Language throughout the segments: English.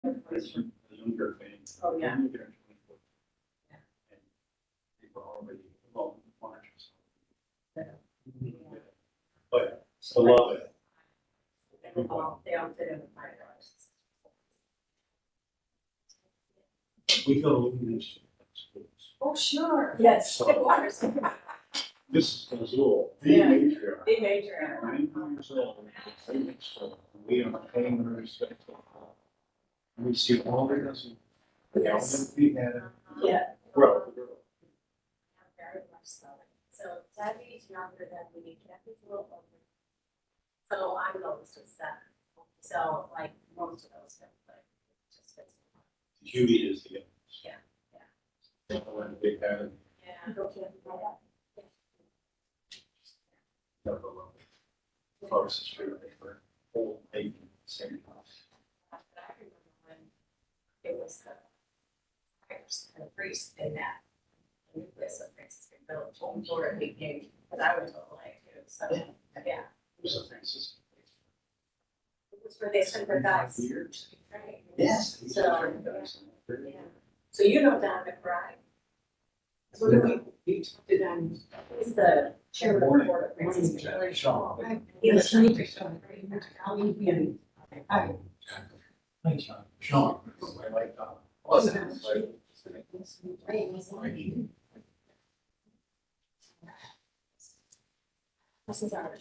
It's from the younger fans. Oh, yeah. They're 24. Yeah. And people are already involved in the march. But I love it. They all fit in the $5. We go to these schools. Oh, sure. Yes, So- it was. This is Missoula, the Yeah. matriarch. Big major. 90 years old. So we are paying her respect. We see all the doesn't. Yes. We had Yeah. grow. Very much so. So Debbie's younger than me, Debbie's a little older. So I'm the oldest of seven. So like most of those have like just fits. Judy is the youngest. Yeah, One big head. Yeah. Okay. Closest street, they were all making the same house. But I remember when it was the fires and the priest in that. And this of Franciscan Village, before it became, but I was all like, too, so, yeah. So Francis. It was where they sent their guys. Years. Right. Yes. So, yeah. So you know Don McBride? So he's the chairman of the board of Franciscan Village. Sean. He was Thanks, Sean. Sean. I like that. Awesome. This is our.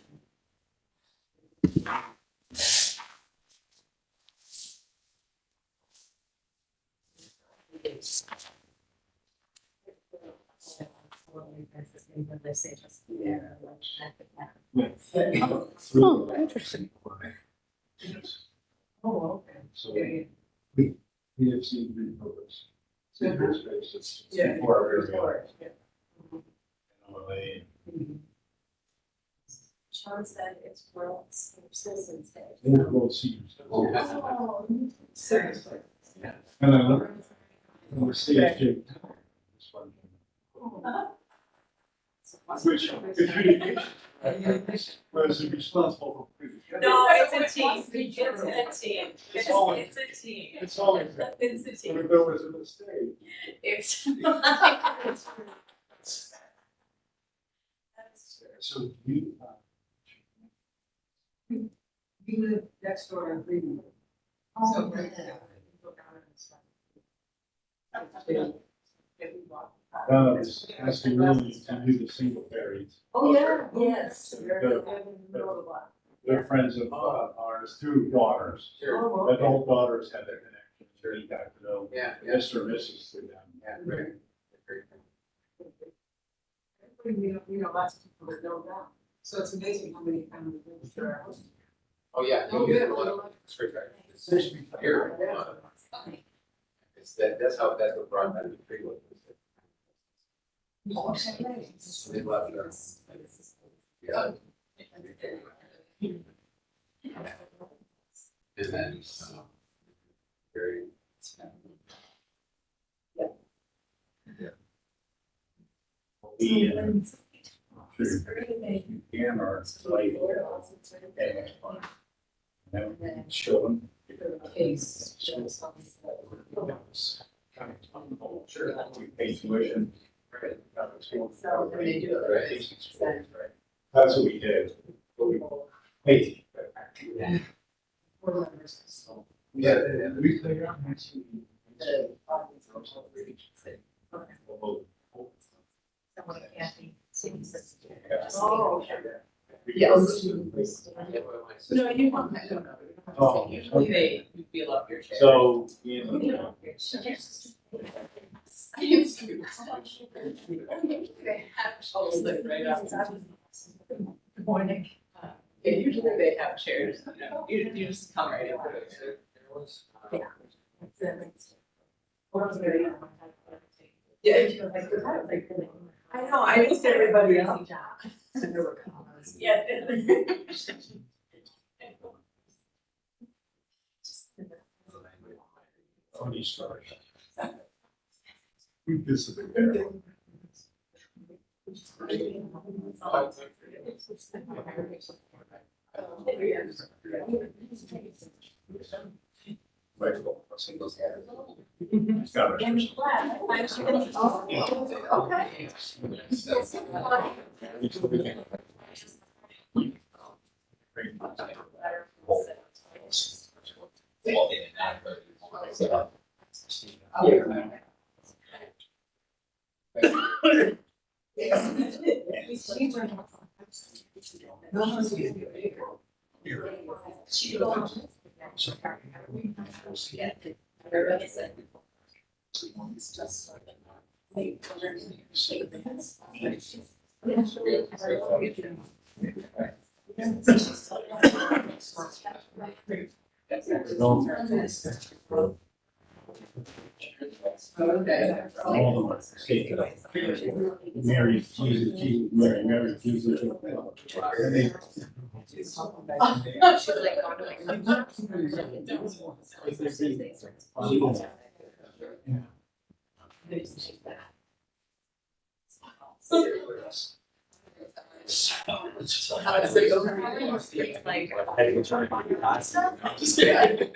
Oh, interesting. Oh, okay. So we have seen repurpose. Spaces. Before our very own. Sean said it's World Citizens Day. World Seniors. Oh, seriously. And I look, we're CFG. Which communication was responsible for. No, it's a team. It's a team. It's always- It's a team. It's always, It's a when team. there was a mistake. It's. So you. You live next door to Greenwood. So right there. This has to really to do the single berries. Oh, yeah, yes. They're friends of ours through daughters. Oh, Adult daughters have their connections. You got to know Yeah, Mr. or Mrs. through them. yeah. You know, lots of people that know that. So it's amazing how many families live there. Oh, yeah, Oh, you get yeah. a lot of straight back. Here, it's that's what brought that to the tree was. They left there. Yeah. And then, very. We, hammer, like, and then show them. Sure, we pay tuition. So when they do it, That's what we did. Hey. Yeah. We clear out next week. someone can't be seen. Oh, Yes. no, you want that. Oh, Usually they, you feel up your chair. So, you know, They have chairs that right up. Good morning. Yeah, usually they have chairs, you know, you just come right over. Yeah. I know, I missed everybody else. And there were comments. Yeah. funny story. We visited there. Right, well, singles. Got it. And glad, I'm sure it's all. Okay. Well, in and out, but- so, Okay. All of us, take it up. Mary, Jesus, Jesus, Mary, Mary, Jesus. She's like, Just kidding.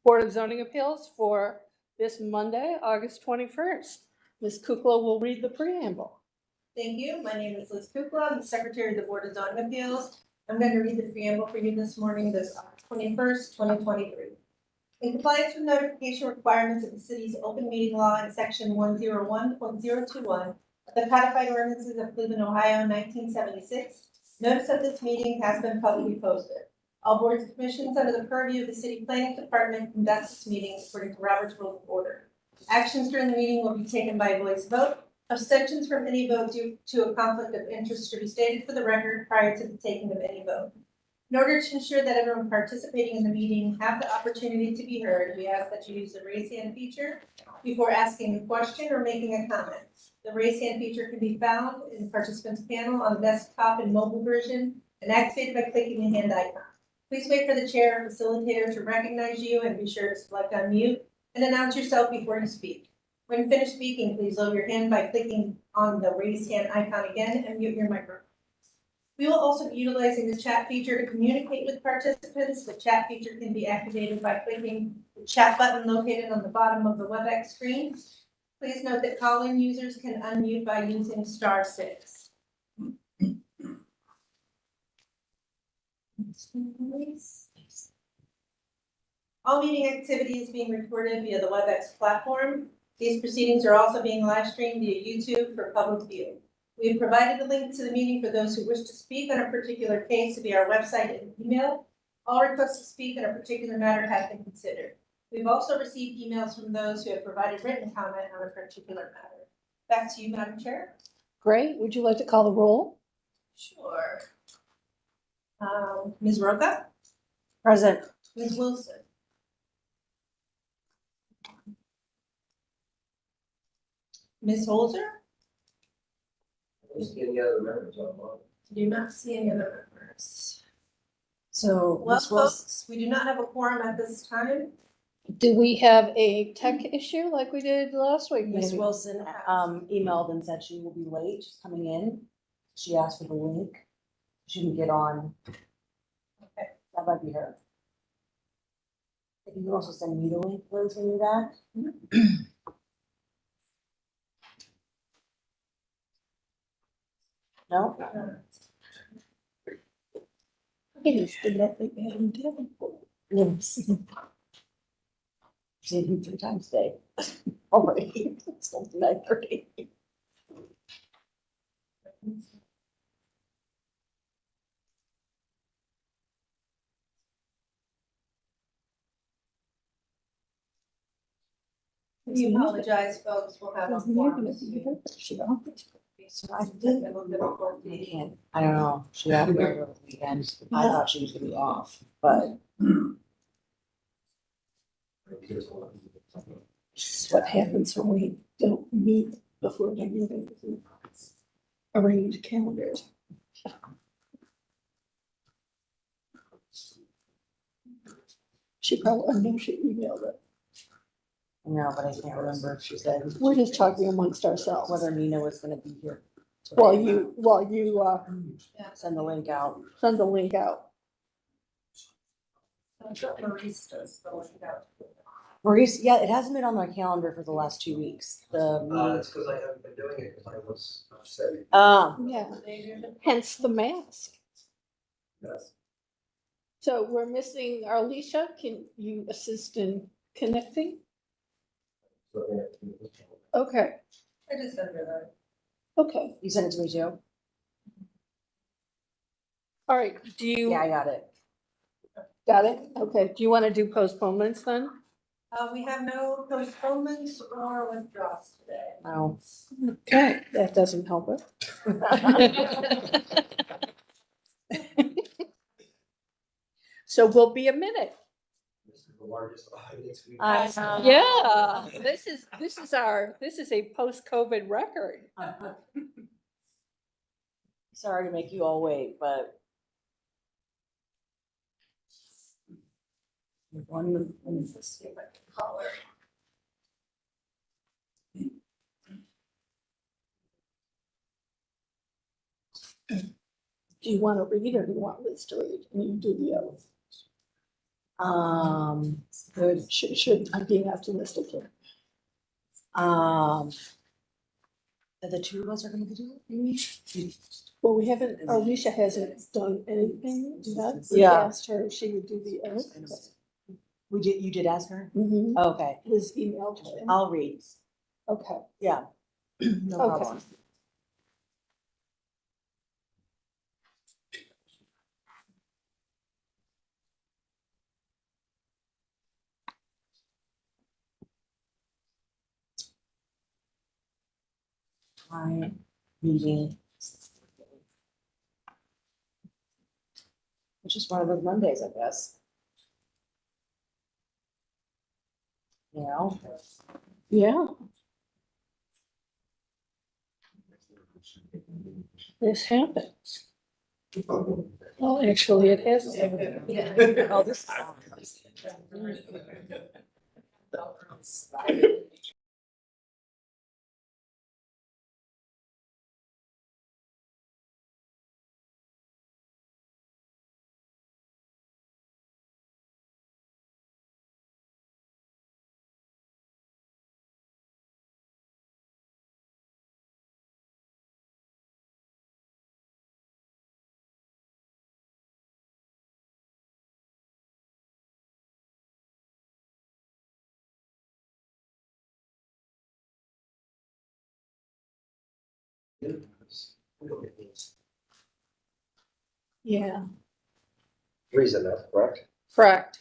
Board of Zoning Appeals for this Monday, August 21st. Ms. Kukla will read the preamble. Thank you. My name is Liz Kukla. I'm the Secretary of the Board of Zoning Appeals. I'm going to read the preamble for you this morning, this August 21st, 2023. In compliance with notification requirements of the city's open meeting law in section 101.021 of the codified ordinances of Cleveland, Ohio, 1976, notice of this meeting has been publicly posted. All boards and commissions under the purview of the city planning department conduct this meeting according to Robert's Rules of Order. Actions during the meeting will be taken by voice vote. Abstentions from any vote due to a conflict of interest should be stated for the record prior to the taking of any vote. In order to ensure that everyone participating in the meeting have the opportunity to be heard, we ask that you use the raise hand feature before asking a question or making a comment. The raise hand feature can be found in the participants panel on the desktop and mobile version and activated by clicking the hand icon. Please wait for the chair or facilitator to recognize you and be sure to select unmute and announce yourself before you speak. When finished speaking, please lower your hand by clicking on the raise hand icon again and mute your microphone. We will also be utilizing the chat feature to communicate with participants. The chat feature can be activated by clicking the chat button located on the bottom of the WebEx screen. Please note that call-in users can unmute by using *6. All meeting activity is being recorded via the WebEx platform. These proceedings are also being live streamed via YouTube for public view. We have provided a link to the meeting for those who wish to speak on a particular case via our website and email. All requests to speak on a particular matter have been considered. We've also received emails from those who have provided written comment on a particular matter. Back to you, Madam Chair. Great. Would you like to call the roll? Sure. Ms. Roca? Present. Ms. Wilson? Ms. Holzer? Just any other members online? Do not see any other members. So, Well, Ms. Wilson, folks, we do not have a quorum at this time. Do we have a tech issue like we did last week? Ms. Maybe? Wilson, emailed and said she will be late, she's coming in. She asked for the link. She can get on. Okay. That might be her. You can also send me the link, Liz, when you're back. No? It is the lovely Adam Davenport. Yes. Seen him 3 times a day. Already, it's only 9:30. We apologize, folks. We'll have a quorum. So I think, I can't, I don't know, she had to go over the weekend, I thought she was gonna be off, but This is what happens when we don't meet before the meeting. Arrange calendars. She probably, I know she emailed it. no, but I can't remember if she said We're just talking amongst ourselves. whether Nina was gonna be here. While you Send the link out. send the link out. Maurice does the link out. Maurice, yeah, it hasn't been on my calendar for the last 2 weeks, the meeting. That's because I haven't been doing it, because I was upset. Yeah, hence the mask. Yes. So we're missing Arlisha. Can you assist in connecting? Okay, I just sent her that. okay. You sent it to me too? All right, do you, Yeah, I got it. got it? Okay, do you want to do postponements then? We have no postponements or withdrawals today. Oh. Okay, that doesn't help it. So we'll be a minute. This is the largest audience we've I had. know. Yeah, this is a post-COVID record. Sorry to make you all wait, but. Let's see if I can call her. Do you want to read or do you want Liz to read? And you do the oath. Good. Should, I'm being optimistic here. That the two of us are gonna do it? Well, we haven't, Alicia hasn't done anything yet. We Yeah. asked her if she would do the oath. You did ask her? Mm-hmm. Okay, Liz emailed her. I'll read. Okay. Yeah. No Okay. problem. Client meeting. Which is one of those Mondays, I guess. You know? Yeah, this happens. Well, actually, it hasn't. Oh, this Yeah, Three's enough, correct? correct.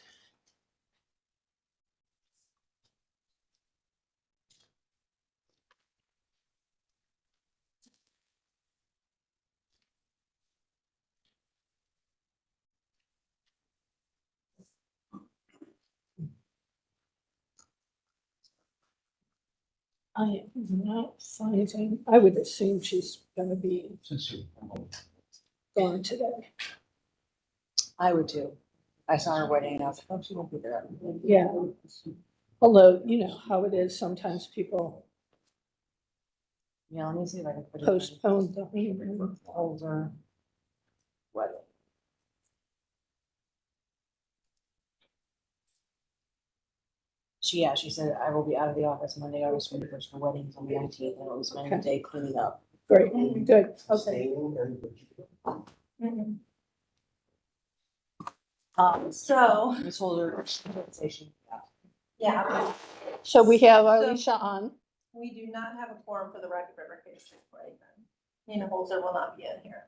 I am not finding, I would assume she's gonna be Since you. gone today. I would too. I saw her wedding and I was like, oh, she won't be there. Yeah. Although, you know how it is, sometimes people Yeah, let me see if I can put it. postpone the, Over. Wedding. She said, I will be out of the office Monday, August 21st for weddings on the 19th, and it was spending the day cleaning up. great, good, okay. Mhm. So. Ms. Holder, station. Yeah, So we have Alicia on. we do not have a quorum for the Rocky River case right then. Nina Holzer will not be in here.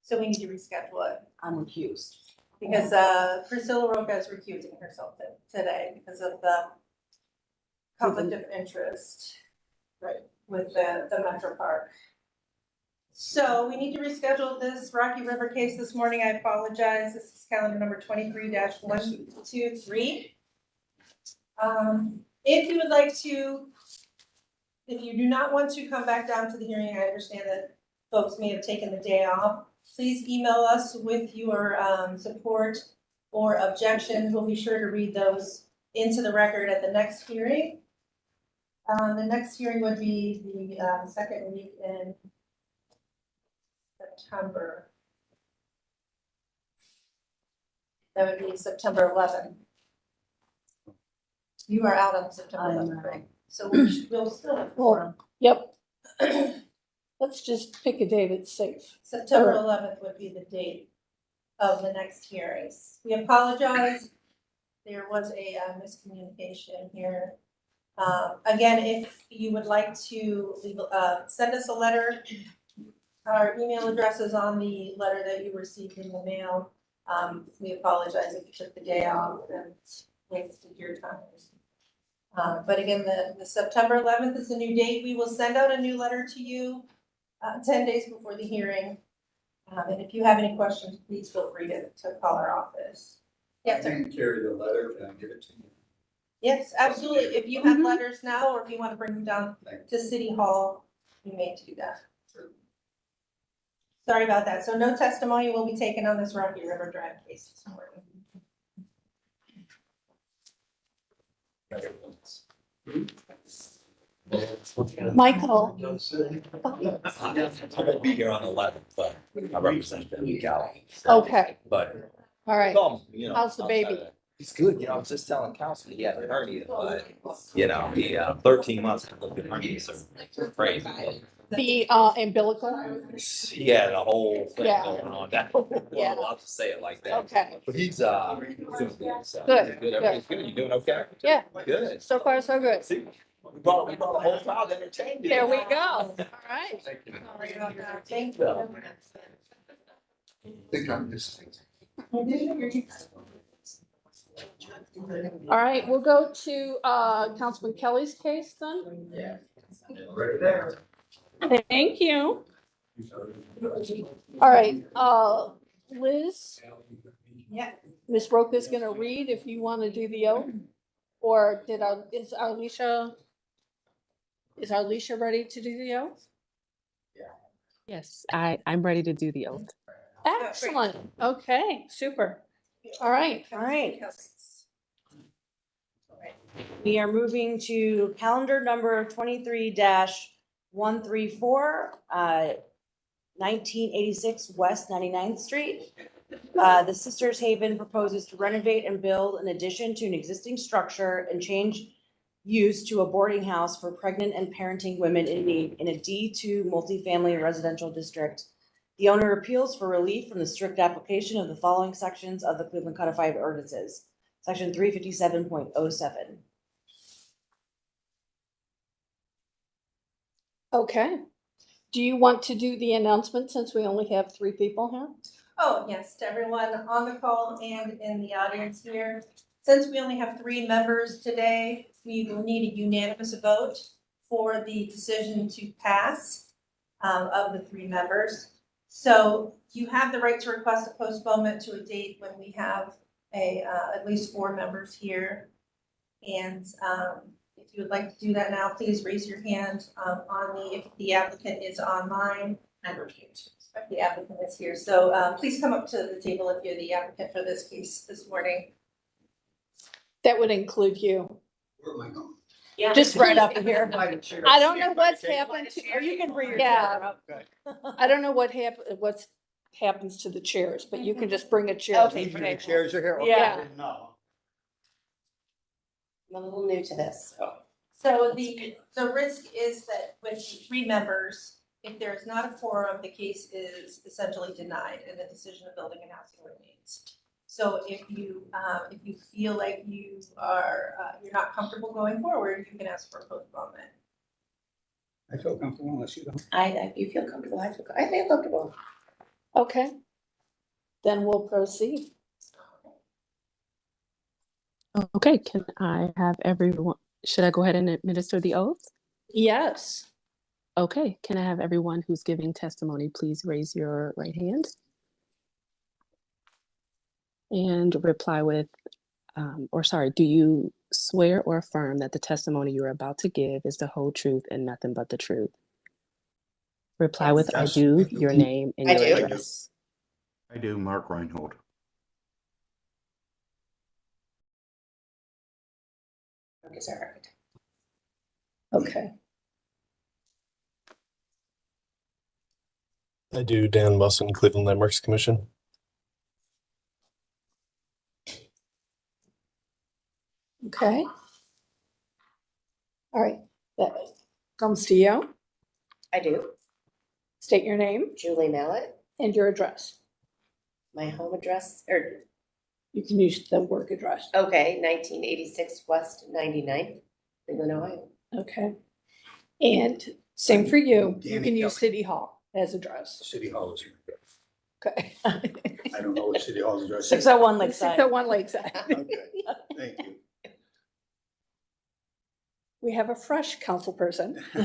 So we need to reschedule it I'm recused. because Priscilla Roca is recusing herself today because of the conflict of interest. Right. With the Metro Park. So we need to reschedule this Rocky River case this morning. I apologize. This is calendar number 23-123. If you would like to, if you do not want to come back down to the hearing, I understand that folks may have taken the day off. Please email us with your support or objections. We'll be sure to read those into the record at the next hearing. The next hearing would be the second week in September. That would be September 11th. You are out on September 11th, right? So we'll still have quorum. Yep. Let's just pick a date that's safe. September 11th would be the date of the next hearings. We apologize. There was a miscommunication here. Again, if you would like to send us a letter, our email address is on the letter that you received in the mail. We apologize if you took the day off and wasted your time. But again, the September 11th is the new date. We will send out a new letter to you 10 days before the hearing. And if you have any questions, please feel free to call our office. Yes, sir. I can carry the letter and give it to you. Yes, absolutely. If you have letters now, or if you want to bring them down to City Hall, you may do that. Sorry about that. So no testimony will be taken on this Rocky River Drive case this morning. Michael, I'm gonna be here on the 11th, but I represent the legality. okay, But all right. call me, you know. How's the baby? outside of- He's good, you know, I was just telling council, he had a hernia, but, you know, he, 13 months, the hernias are crazy. The umbilical? He had a whole thing Yeah. going on that, Yeah. well, I'll just say it like that. Okay, But he's doing good, so. Good, Good, everything's good, you doing okay? yeah, Good. so far so good. See, we brought a whole crowd to entertain you. There we go, all right. Thank you. Sorry about that. Thank Yeah. you. Think I'm just. All right, we'll go to Councilman Kelly's case then. Right there. Thank you. All right, Liz, Yeah. Ms. Roca's gonna read if you want to do the oath. Or is Arlisha ready to do the oath? Yes, I'm ready to do the oath. Excellent, okay, super. All right, All right. We are moving to calendar number 23-134, 1986 West 99th Street. The Sisters Haven proposes to renovate and build an addition to an existing structure and change use to a boarding house for pregnant and parenting women in need in a D2 multifamily residential district. The owner appeals for relief from the strict application of the following sections of the Cleveland Codified Ordinances. Section 357.07. okay. Do you want to do the announcement since we only have 3 people here? Oh, yes, to everyone on the call and in the audience here. Since we only have 3 members today, we will need a unanimous vote for the decision to pass of the 3 members. So you have the right to request a postponement to a date when we have at least 4 members here. And if you would like to do that now, please raise your hand if the applicant is online. The applicant is here, so please come up to the table if you're the applicant for this case this morning. That would include you. Where am I going? Yeah. Just right up here. I don't know what's happened to, Or you can bring your Yeah. chair up. I don't know what happens to the chairs, but you can just bring a chair. Okay, to the great. table. Chairs are here? Yeah. No. I'm a little new to this. So the risk is that with 3 members, if there is not a quorum, the case is essentially denied and the decision of building and housing remains. So if you feel like you're not comfortable going forward, you can ask for a postponement. I feel comfortable unless you don't. You feel comfortable, I feel comfortable. Okay. Then we'll proceed. Okay, can I have everyone, should I go ahead and administer the oath? Yes. Okay, can I have everyone who's giving testimony, please raise your right hand? And reply with, do you swear or affirm that the testimony you're about to give is the whole truth and nothing but the truth? Reply with, I Yes. do, your name and I your do. address. I do, Mark Reinhold. Okay. I do, Dan Musson, Cleveland Landmarks Commission. Okay. All right, that comes to you. I do. State your name Julie Mallet, and your address. my home address, or, You can use the work address. okay, 1986 West 99th, Cleveland, Ohio. Okay. And same for you. You Danny can use Kelly. City Hall as address. City Hall is here. Okay. I don't know what City Hall's address is. 601 Lakeside. 601 Lakeside. Okay, thank you. We have a fresh council person. I'm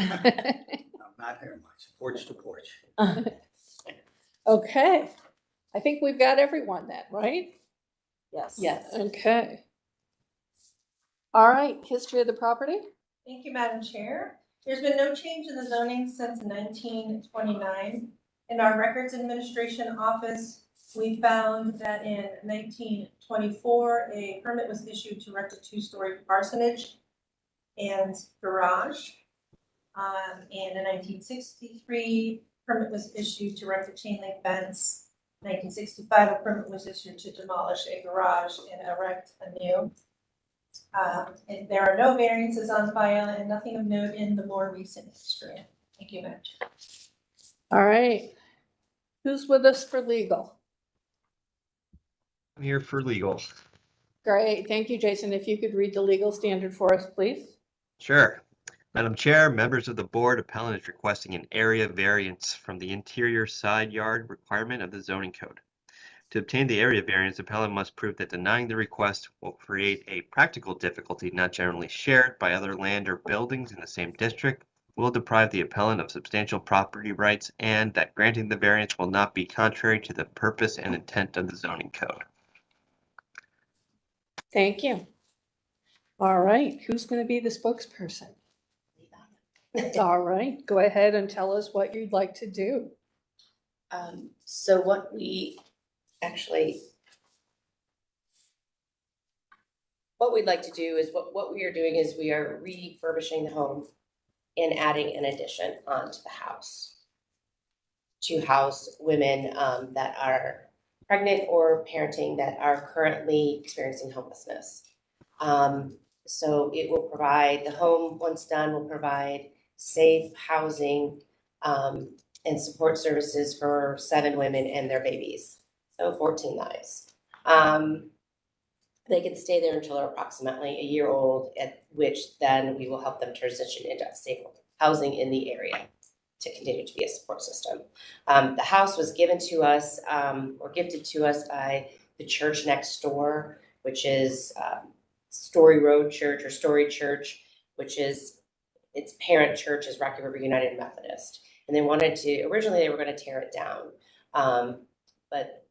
not here much, porch to porch. Okay. I think we've got everyone then, right? Yes. Yes. Okay. All right, history of the property? Thank you, Madam Chair. There's been no change in the zoning since 1929. In our Records Administration Office, we found that in 1924, a permit was issued to erect a 2-story parsonage and garage. And in 1963, permit was issued to erect a chain link fence 1965, a permit was issued to demolish a garage and erect a new. And there are no variances on file and nothing of note in the more recent history. Thank you, Madam Chair. All right. Who's with us for legal? I'm here for legal. Great, thank you, Jason. If you could read the legal standard for us, please. Sure. Madam Chair, members of the board, appellant is requesting an area variance from the interior side yard requirement of the zoning code. To obtain the area variance, appellant must prove that denying the request will create a practical difficulty not generally shared by other land or buildings in the same district, will deprive the appellant of substantial property rights, and that granting the variance will not be contrary to the purpose and intent of the zoning code. Thank you. All right, who's going to be the spokesperson? All right, go ahead and tell us what you'd like to do. So what we actually, what we'd like to do is what we are doing is we are refurbishing the home and adding an addition onto the house to house women that are pregnant or parenting that are currently experiencing homelessness. So it will provide, the home, once done, will provide safe housing and support services for 7 women and their babies, so 14 lives. They can stay there until they're approximately a year old, at which then we will help them transition into safe housing in the area to continue to be a support system. The house was given to us or gifted to us by the church next door, which is Story Road Church or Story Church, which is its parent church is Rocky River United Methodist. And they wanted to, originally they were going to tear it down, but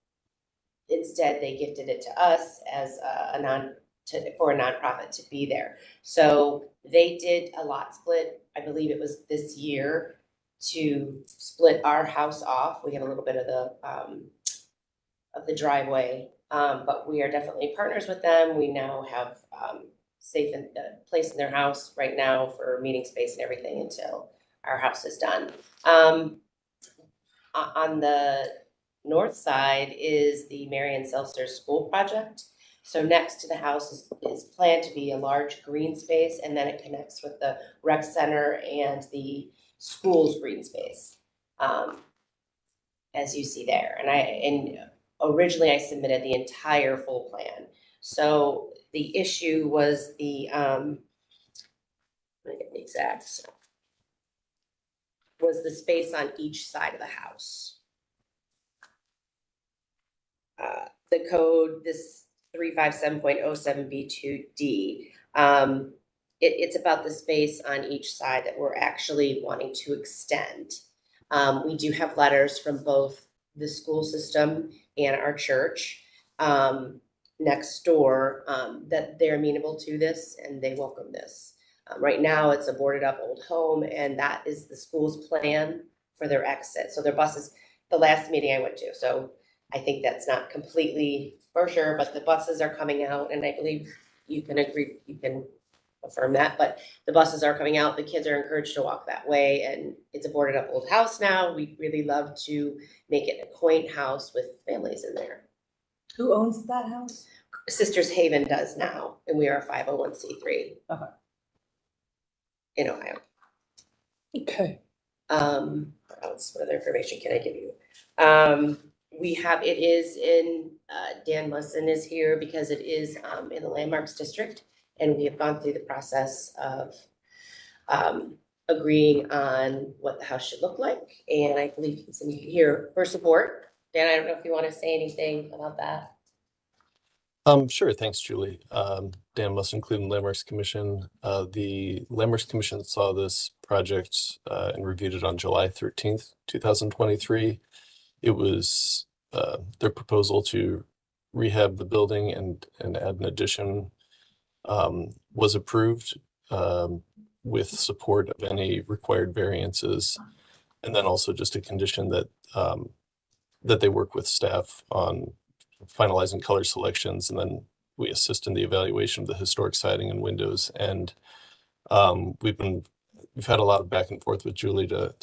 instead they gifted it to us as for a nonprofit to be there. So they did a lot split, I believe it was this year, to split our house off. We have a little bit of the driveway, but we are definitely partners with them. We now have safe and place in their house right now for meeting space and everything until our house is done. On the north side is the Marion Seltzer School Project. So next to the house is planned to be a large green space, and then it connects with the rec center and the school's green space, as you see there. And originally I submitted the entire full plan. So the issue was the, let me get the exact, was the space on each side of the house. The code, this 357.07B2D, it's about the space on each side that we're actually wanting to extend. We do have letters from both the school system and our church next door that they're amenable to this and they welcome this. Right now it's a boarded up old home, and that is the school's plan for their exit. So their buses, the last meeting I went to, so I think that's not completely for sure, but the buses are coming out, and I believe you can agree, you can affirm that, but the buses are coming out. The kids are encouraged to walk that way, and it's a boarded up old house now. We really love to make it a quaint house with families in there. Who owns that house? Sisters Haven does now, and we are a 501c3 in Ohio. Okay. What else? What other information can I give you? We have, it is in, Dan Musson is here because it is in the Landmarks District, and we have gone through the process of agreeing on what the house should look like, and I believe it's in here for support. Dan, I don't know if you want to say anything about that. Sure. Thanks, Julie. Dan Musson, Cleveland Landmarks Commission. The Landmarks Commission saw this project and reviewed it on July 13th, 2023. It was their proposal to rehab the building and add an addition was approved with support of any required variances, and then also just a condition that that they work with staff on finalizing color selections, and then we assist in the evaluation of the historic siding and windows. And we've had a lot of back and forth with Julie to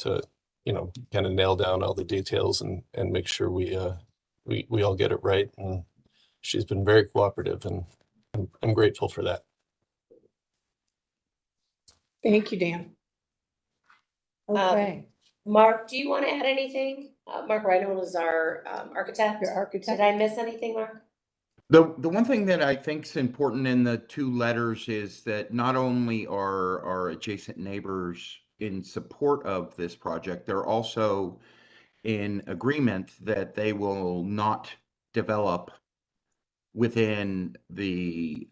kind of nail down all the details and make sure we we all get it right. And she's been very cooperative, and I'm grateful for that. Thank you, Dan. Okay, Mark, do you want to add anything? Mark Reinhold is our architect. your architect. Did I miss anything, Mark? The one thing that I think is important in the two letters is that not only are our adjacent neighbors in support of this project, they're also in agreement that they will not develop within the,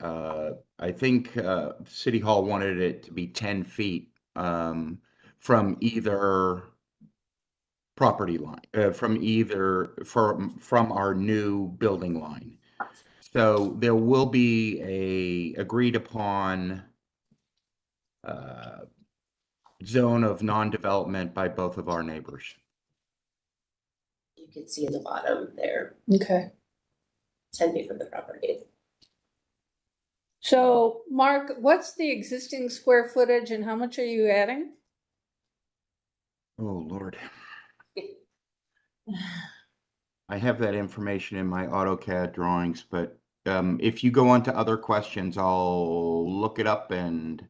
I think, City Hall wanted it to be 10 feet from either property line, from our new building line. So there will be a agreed upon zone of non-development by both of our neighbors. You can see in the bottom there, Okay. 10 feet from the property. So, Mark, what's the existing square footage and how much are you adding? Oh, Lord. I have that information in my AutoCAD drawings, but if you go on to other questions, I'll look it up and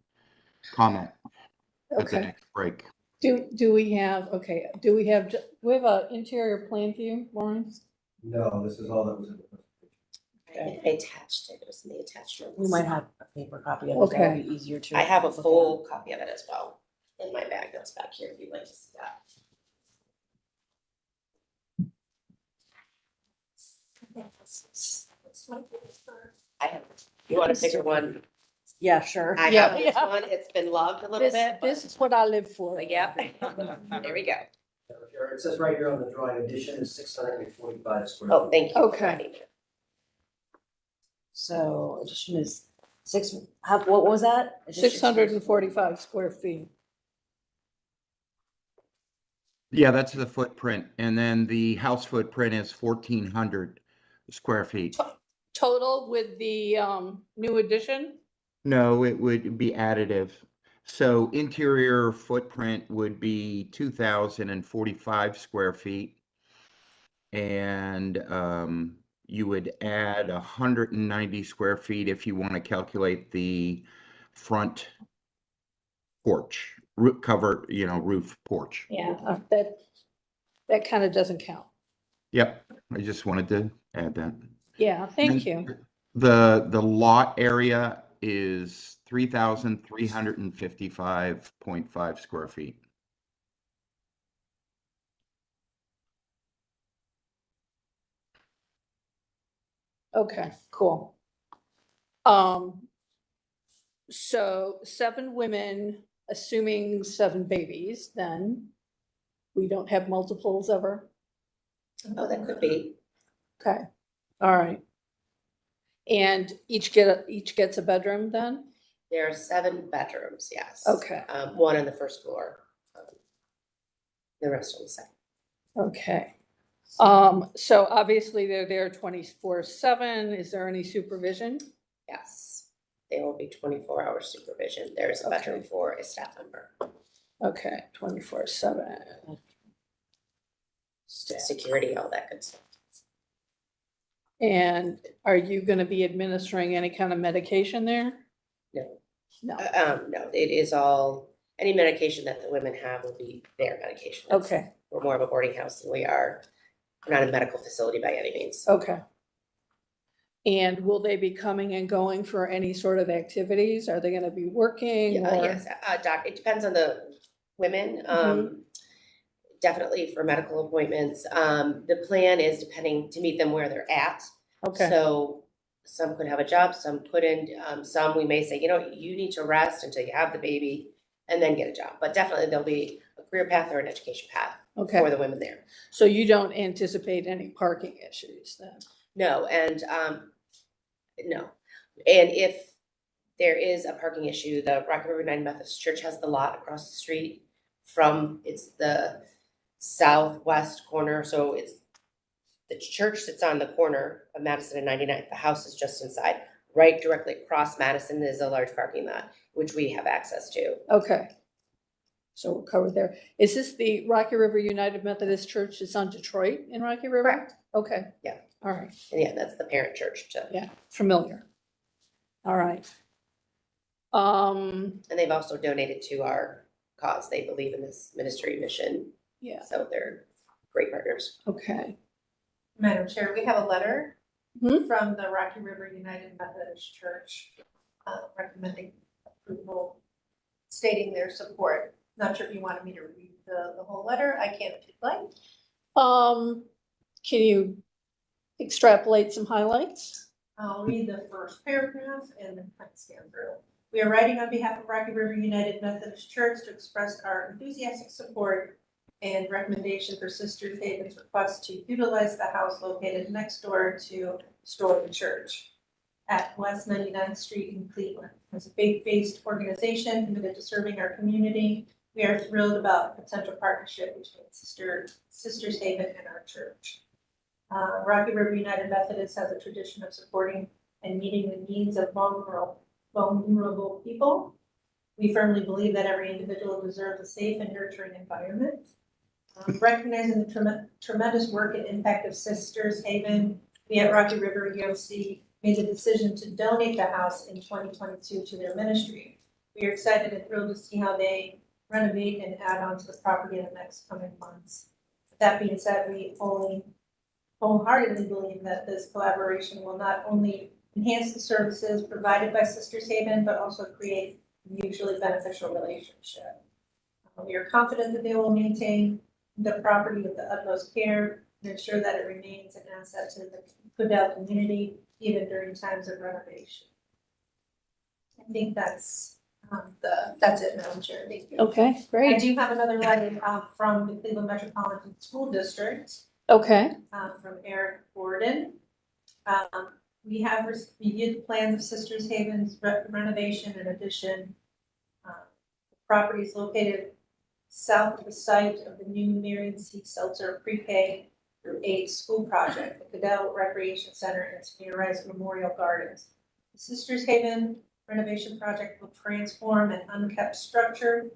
comment at the Okay. next break. Do we have, okay, do we have an interior plan view, Lawrence? No, this is all that was in the I attached it, it was in the attachments. We might have a paper copy of it, that would be easier to. I have a look at. full copy of it as well in my bag that's back here if you'd like to see that. I have, you want a bigger one? Yeah, sure. I have this one, it's been loved a little bit. This is what I live for. Yep, there we go. It says right here on the drawing, addition is 645 square. Oh, thank you. for Okay. writing it. So addition is what was that? Addition 645 square feet. Yeah, that's the footprint. And then the house footprint is 1,400 square feet. Total with the new addition? No, it would be additive. So interior footprint would be 2,045 square feet. And you would add 190 square feet if you want to calculate the front porch, roof porch. Yeah, that kind of doesn't count. Yep, I just wanted to add that. Yeah, thank you. The lot area is 3,355.5 square feet. Okay, cool. So 7 women, assuming 7 babies, then we don't have multiples ever? Oh, that could be. Okay, all right. And each gets a bedroom then? There are 7 bedrooms, yes. Okay. 1 on the first floor. The rest on the second. Okay. So obviously they're there 24/7. Is there any supervision? Yes, they will be 24-hour supervision. There is a bedroom for a staff member. Okay, 24/7. Security, all that good stuff. And are you gonna be administering any kind of medication there? No. No. No, it is all, any medication that the women have will be their medication. It's- Okay, We're more of a boarding house than we are, we're not a medical facility by any means. okay. And will they be coming and going for any sort of activities? Are they gonna be working Yeah, or? yes, doc, it depends on the women, definitely for medical appointments. The plan is depending, to meet them where they're at. Okay, So some could have a job, some couldn't, some we may say, you need to rest until you have the baby and then get a job. But definitely there'll be a career path or an education path for okay. the women there. So you don't anticipate any parking issues then? No, and no. And if there is a parking issue, the Rocky River United Methodist Church has the lot across the street from, it's the southwest corner, so it's, the church sits on the corner of Madison and 99th. The house is just inside. Right directly across Madison is a large parking lot, which we have access to. Okay. So we're covered there. Is this the Rocky River United Methodist Church? It's on Detroit in Rocky River? Correct. Okay. Yeah. All right, And yeah, that's the parent church too. yeah, familiar. All right. And they've also donated to our cause. They believe in this ministry mission. Yeah. So they're great partners. Okay. Madam Chair, we have a letter Mhm. from the Rocky River United Methodist Church recommending approval, stating their support. Not sure if you wanted me to read the whole letter. I can if you'd like. Can you extrapolate some highlights? I'll read the first paragraph and then kind of scan through. We are writing on behalf of Rocky River United Methodist Church to express our enthusiastic support and recommendation for Sister Haven's request to utilize the house located next door to Storey Church at West 99th Street in Cleveland. As a faith-based organization committed to serving our community, we are thrilled about the potential partnership between Sisters Haven and our church. Rocky River United Methodist has a tradition of supporting and meeting the needs of vulnerable people. We firmly believe that every individual deserves a safe and nurturing environment. Recognizing the tremendous work and impact of Sisters Haven, we at Rocky River EOC made the decision to donate the house in 2022 to their ministry. We are excited and thrilled to see how they renovate and add on to the property in the next coming months. That being said, we wholeheartedly believe that this collaboration will not only enhance the services provided by Sisters Haven, but also create a mutually beneficial relationship. We are confident that they will maintain the property with the utmost care and ensure that it remains an asset to the Goodell community, even during times of renovation. I think that's it, Madam Chair. Thank you. Okay, I great. do have another letter from the Cleveland Metropolitan School District Okay. from Eric Gordon. We have reviewed the plans of Sisters Haven's renovation and addition. The property is located south of the site of the new Marion C. Seltzer Pre-K through 8 school project, the Goodell Recreation Center and Smearrise Memorial Gardens. The Sisters Haven renovation project will transform an unkept structure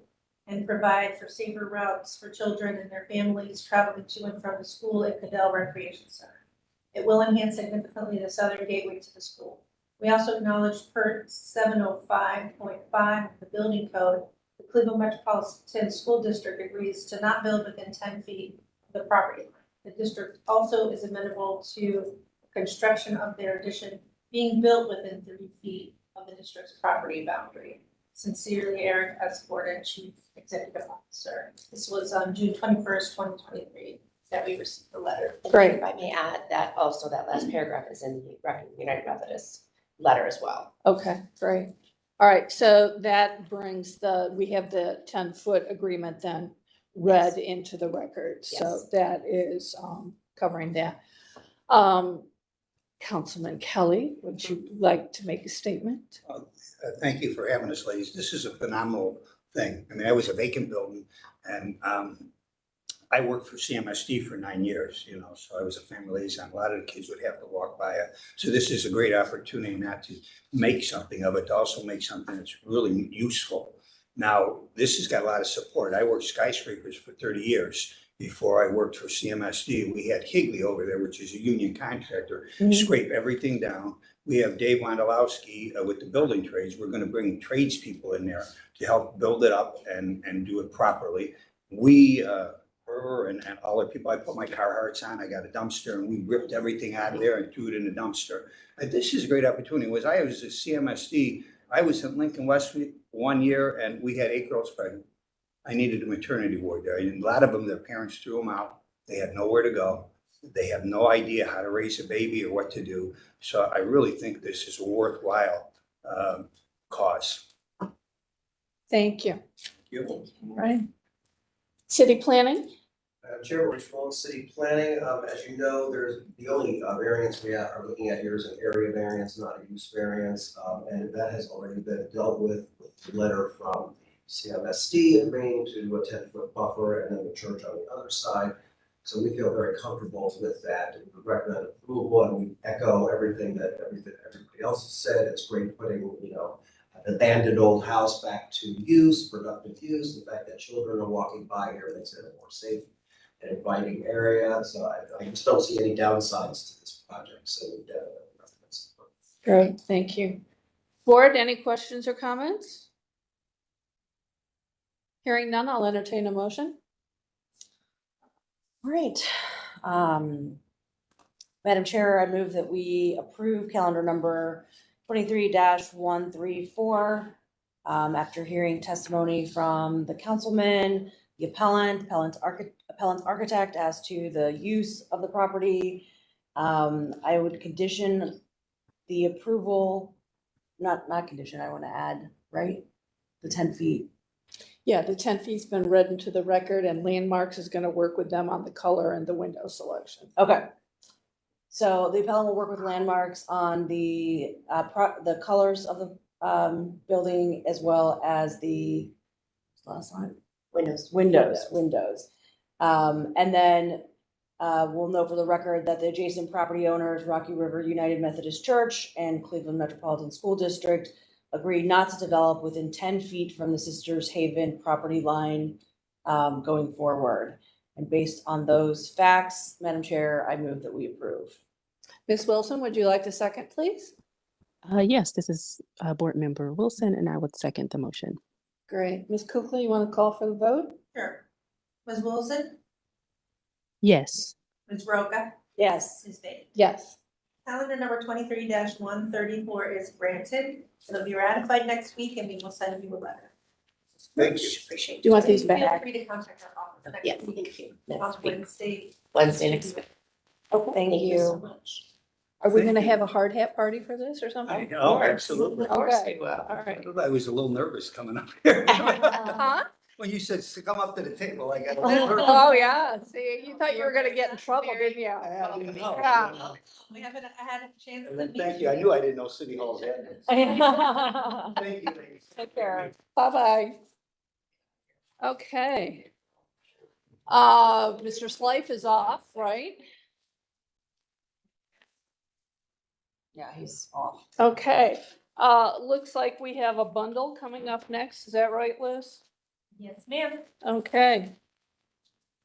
and provide for safer routes for children and their families traveling to and from the school at Goodell Recreation Center. It will enhance significantly the southern gateway to the school. We also acknowledge per 705.5 of the building code, the Cleveland Metropolitan School District agrees to not build within 10 feet of the property line. The district also is amenable to construction of their addition being built within 30 feet of the district's property boundary. Sincerely, Eric S. Gordon, Chief Executive Officer. This was on June 21st, 2023, that we received the letter. Great. If I may add, that also that last paragraph is in the Rocky United Methodist letter as well. Okay, great. All right, so that brings we have the 10-foot agreement then read into the record. So Yes. that is covering that. Councilman Kelly, would you like to make a statement? Thank you for having us, ladies. This is a phenomenal thing. I mean, I was a vacant building and I worked for CMSD for 9 years, so I was a family liaison. A lot of the kids would have to walk by it. So this is a great opportunity not to make something of it, to also make something that's really useful. Now, this has got a lot of support. I worked skyscrapers for 30 years. Before I worked for CMSD, we had Higley over there, which is a union contractor, scrape everything down. We have Dave Wondolowski with the building trades. We're going to bring tradespeople in there to help build it up and do it properly. We, her and all the people, I put my Carhartts on, I got a dumpster and we ripped everything out of there and threw it in the dumpster. This is a great opportunity. I was at CMSD, I was at Lincoln West 1 year and we had 8 girls pregnant. I needed a maternity ward there. And a lot of them, their parents threw them out. They had nowhere to go. They have no idea how to raise a baby or what to do. So I really think this is a worthwhile cause. Thank you. Thank you. All right. City planning? Chair, Rich Wong, City Planning. As you know, there's the only variance we are looking at here is an area variance, not a use variance. And that has already been dealt with the letter from CMSD agreeing to a 10-foot buffer and then the church on the other side. So we feel very comfortable with that and we recommend approval and we echo everything that everybody else has said. It's great putting, an abandoned old house back to use, productive use. The fact that children are walking by here makes it more safe an inviting area, so I just don't see any downsides to this project, so we definitely recommend support. Great, thank you. Board, any questions or comments? Hearing none, I'll entertain a motion. All right. Madam Chair, I move that we approve calendar number 23-134. After hearing testimony from the councilman, the appellant's architect as to the use of the property. I would condition the approval, not condition, I want to add, right? The 10 feet. Yeah, the 10 feet's been read into the record and Landmarks is going to work with them on the color and the window selection. Okay. So the appellant will work with Landmarks on the colors of the building as well as the last line windows. And then we'll note for the record that the adjacent property owners, Rocky River United Methodist Church and Cleveland Metropolitan School District, agreed not to develop within 10 feet from the Sisters Haven property line going forward. And based on those facts, Madam Chair, I move that we approve. Ms. Wilson, would you like to second, please? Yes, this is Board Member Wilson, and I would second the motion. Great. Ms. Kukla, you want to call for the vote? Sure. Ms. Wilson? Yes. Ms. Roca? Yes. Ms. Bates? Yes. Calendar number 23-134 is granted. It'll be ratified next week and we will send you a letter. Thank you. Appreciate it. Do you want these Feel back? free to contact our office next Yes, week. thank you. On Next week. Wednesday. Next week. Oh, thank Thank you so you. much. Are we going to have a hard hat party for this or something? Oh, absolutely. Of course Okay. we will. All right. I was a little nervous coming up here. Huh? When you said to come up to the table, I got. Oh, yeah. See, you thought you were going to get in trouble, didn't you? I didn't know. Yeah. We haven't had a chance to meet. Thank you. I knew I didn't know City Hall's address. Thank you, ladies. Take care. Bye-bye. Okay. Mr. Slife is off, right? Yeah, he's off. Okay. Looks like we have a bundle coming up next. Is that right, Liz? Yes, ma'am. Okay.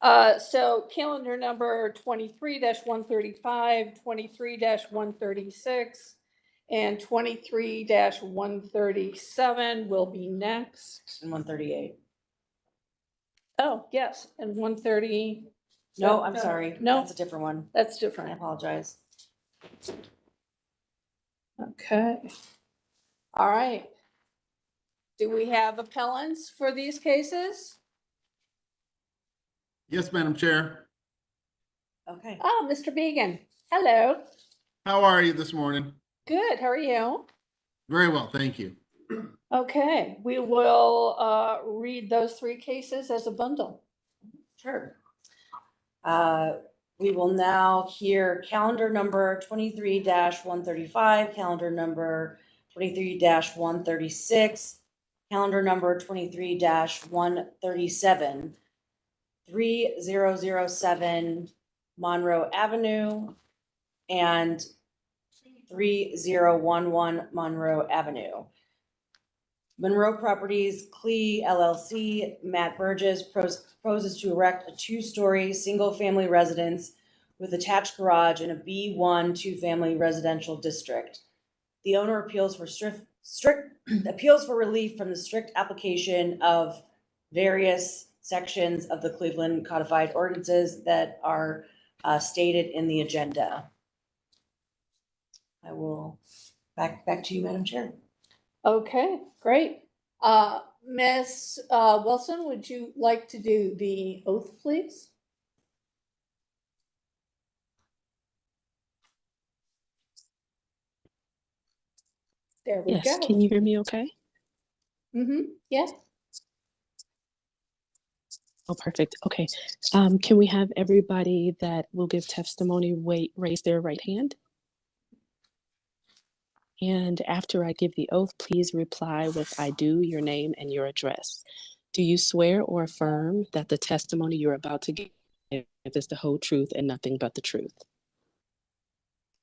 So calendar number 23-135, 23-136, and 23-137 will be next. And 138. Oh, yes, and 130. No, I'm sorry. No. That's a different one. That's I different. apologize. Okay. All right. Do we have appellants for these cases? Yes, Madam Chair. Okay. Oh, Mr. Began. Hello. How are you this morning? Good. How are you? Very well, thank you. Okay, we will read those three cases as a bundle. Sure. We will now hear calendar number 23-135, calendar number 23-136, calendar number 23-137, 3007 Monroe Avenue, and 3011 Monroe Avenue. Monroe Properties, Clee LLC, Matt Burgess proposes to erect a 2-story single-family residence with attached garage in a B1 2-family residential district. The owner appeals for appeals for relief from the strict application of various sections of the Cleveland codified ordinances that are stated in the agenda. I will back to you, Madam Chair. Okay, great. Ms. Wilson, would you like to do the oath, please? There we go. Yes, can you hear me okay? Mm-hmm, yeah. Oh, perfect. Okay. Can we have everybody that will give testimony raise their right hand? And after I give the oath, please reply with "I do," your name and your address. Do you swear or affirm that the testimony you're about to give is the whole truth and nothing but the truth?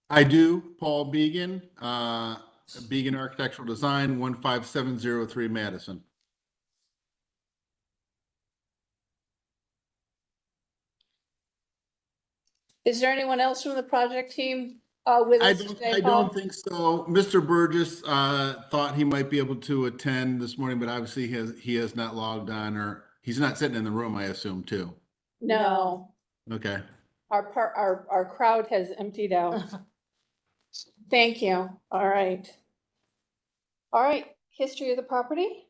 I do, Paul Began, Began Architectural Design, 15703 Madison. Is there anyone else from the project team with I us don't, today, I Paul? don't think so. Mr. Burgess thought he might be able to attend this morning, but obviously he has not logged on, or he's not sitting in the room, I assume, too. No, Okay. our crowd has emptied out. Thank you. All right. All right, history of the property?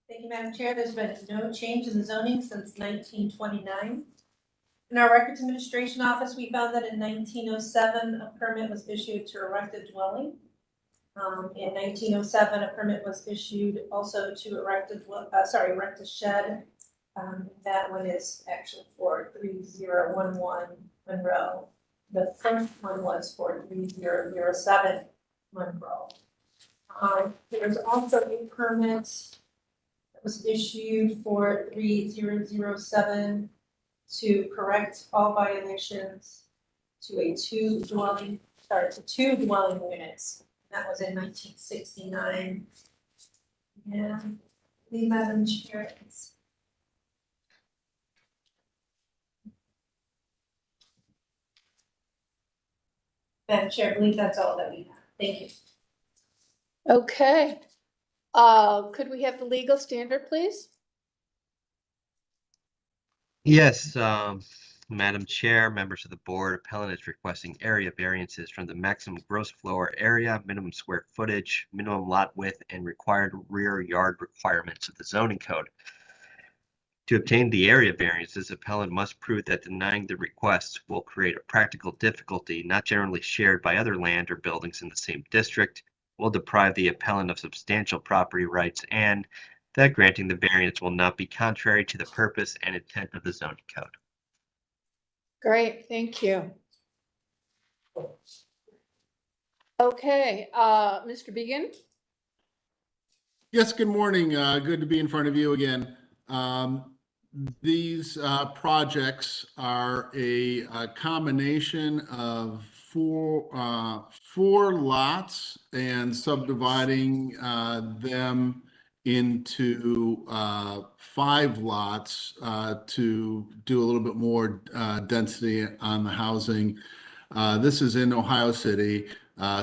Thank you, Madam Chair. There's been no change in the zoning since 1929. In our Records Administration Office, we found that in 1907, a permit was issued to erect a dwelling. In 1907, a permit was issued also to erect a shed. That one is actually for 3011 Monroe. The first one was for 3007 Monroe. There's also a permit that was issued for 3007 to correct all violations to two dwelling units. That was in 1969. And the Madam Chair, Madam Chair, I believe that's all that we have. Thank you. Okay. Could we have the legal standard, please? Yes, Madam Chair, members of the board, appellant is requesting area variances from the maximum gross floor area, minimum square footage, minimum lot width, and required rear yard requirements of the zoning code. To obtain the area variances, appellant must prove that denying the request will create a practical difficulty not generally shared by other land or buildings in the same district, will deprive the appellant of substantial property rights, and that granting the variance will not be contrary to the purpose and intent of the zoning code. Great, thank you. Okay, Mr. Began? Yes, good morning. Good to be in front of you again. These projects are a combination of four lots and subdividing them into 5 lots to do a little bit more density on the housing. This is in Ohio City,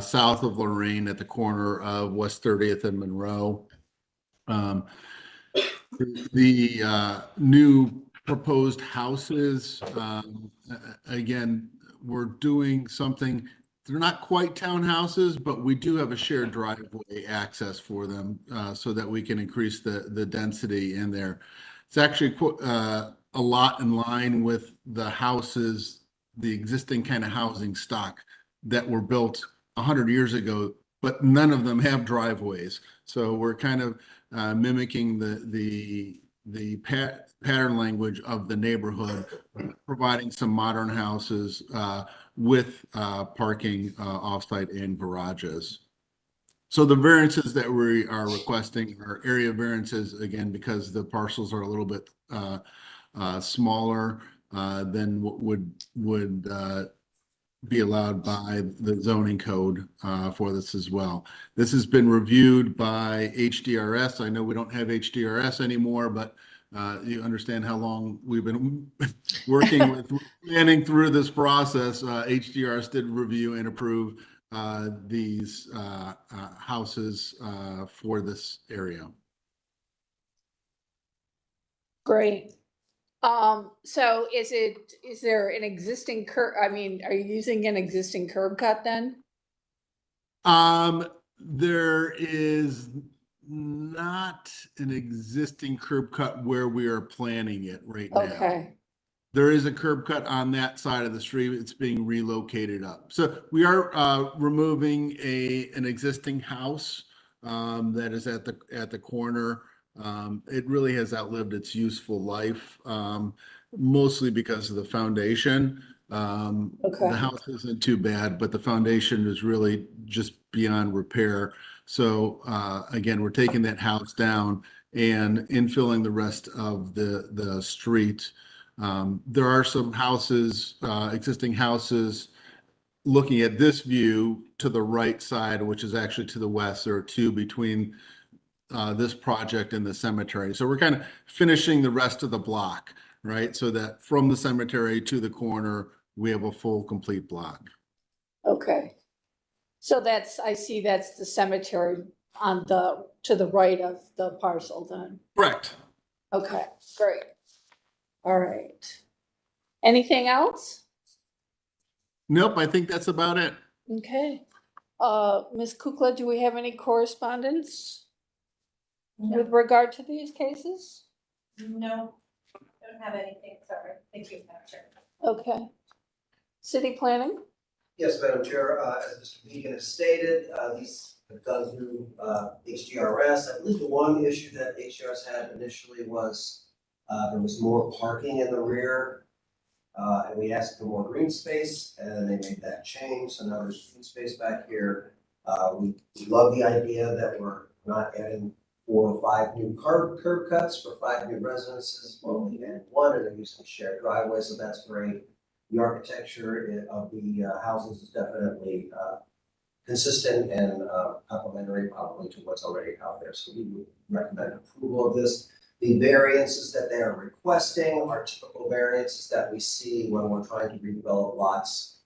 south of Lorraine at the corner of West 30th and Monroe. The new proposed houses, again, we're doing something, they're not quite townhouses, but we do have a shared driveway access for them so that we can increase the density in there. It's actually a lot in line with the houses, the existing kind of housing stock that were built 100 years ago, but none of them have driveways. So we're kind of mimicking the pattern language of the neighborhood, providing some modern houses with parking offsite and garages. So the variances that we are requesting are area variances, again, because the parcels are a little bit smaller than what would be allowed by the zoning code for this as well. This has been reviewed by HDRS. I know we don't have HDRS anymore, but you understand how long we've been working with planning through this process. HDRS did review and approve these houses for this area. Great. So is there an existing curb, are you using an existing curb cut then? There is not an existing curb cut where we are planning it right now. Okay. There is a curb cut on that side of the street. It's being relocated up. So we are removing an existing house that is at the corner. It really has outlived its useful life, mostly because of the foundation. The house isn't too bad, but the foundation is really just beyond repair. So again, we're taking that house down and infilling the rest of the street. There are some houses, existing houses, looking at this view to the right side, which is actually to the west. There are 2 between this project and the cemetery. So we're kind of finishing the rest of the block, right? So that from the cemetery to the corner, we have a full, complete block. Okay. So I see that's the cemetery to the right of the parcel then. Correct. Okay, great. All right. Anything else? Nope, I think that's about it. Okay. Ms. Kukla, do we have any correspondence with regard to these cases? No, don't have anything, sorry. Thank you, Madam Chair. Okay. City planning? Yes, Madam Chair, as Mr. Deegan has stated, these have gone through HDRS. I believe the one issue that HDRS had initially was there was more parking in the rear. And we asked for more green space, and they made that change, so now there's green space back here. We love the idea that we're not adding 4 or 5 new curb cuts for 5 new residences, we're only adding 1, and they're using shared driveways, so that's great. The architecture of the houses is definitely consistent and complementary probably to what's already out there, so we would recommend approval of this. The variances that they are requesting are typical variances that we see when we're trying to redevelop lots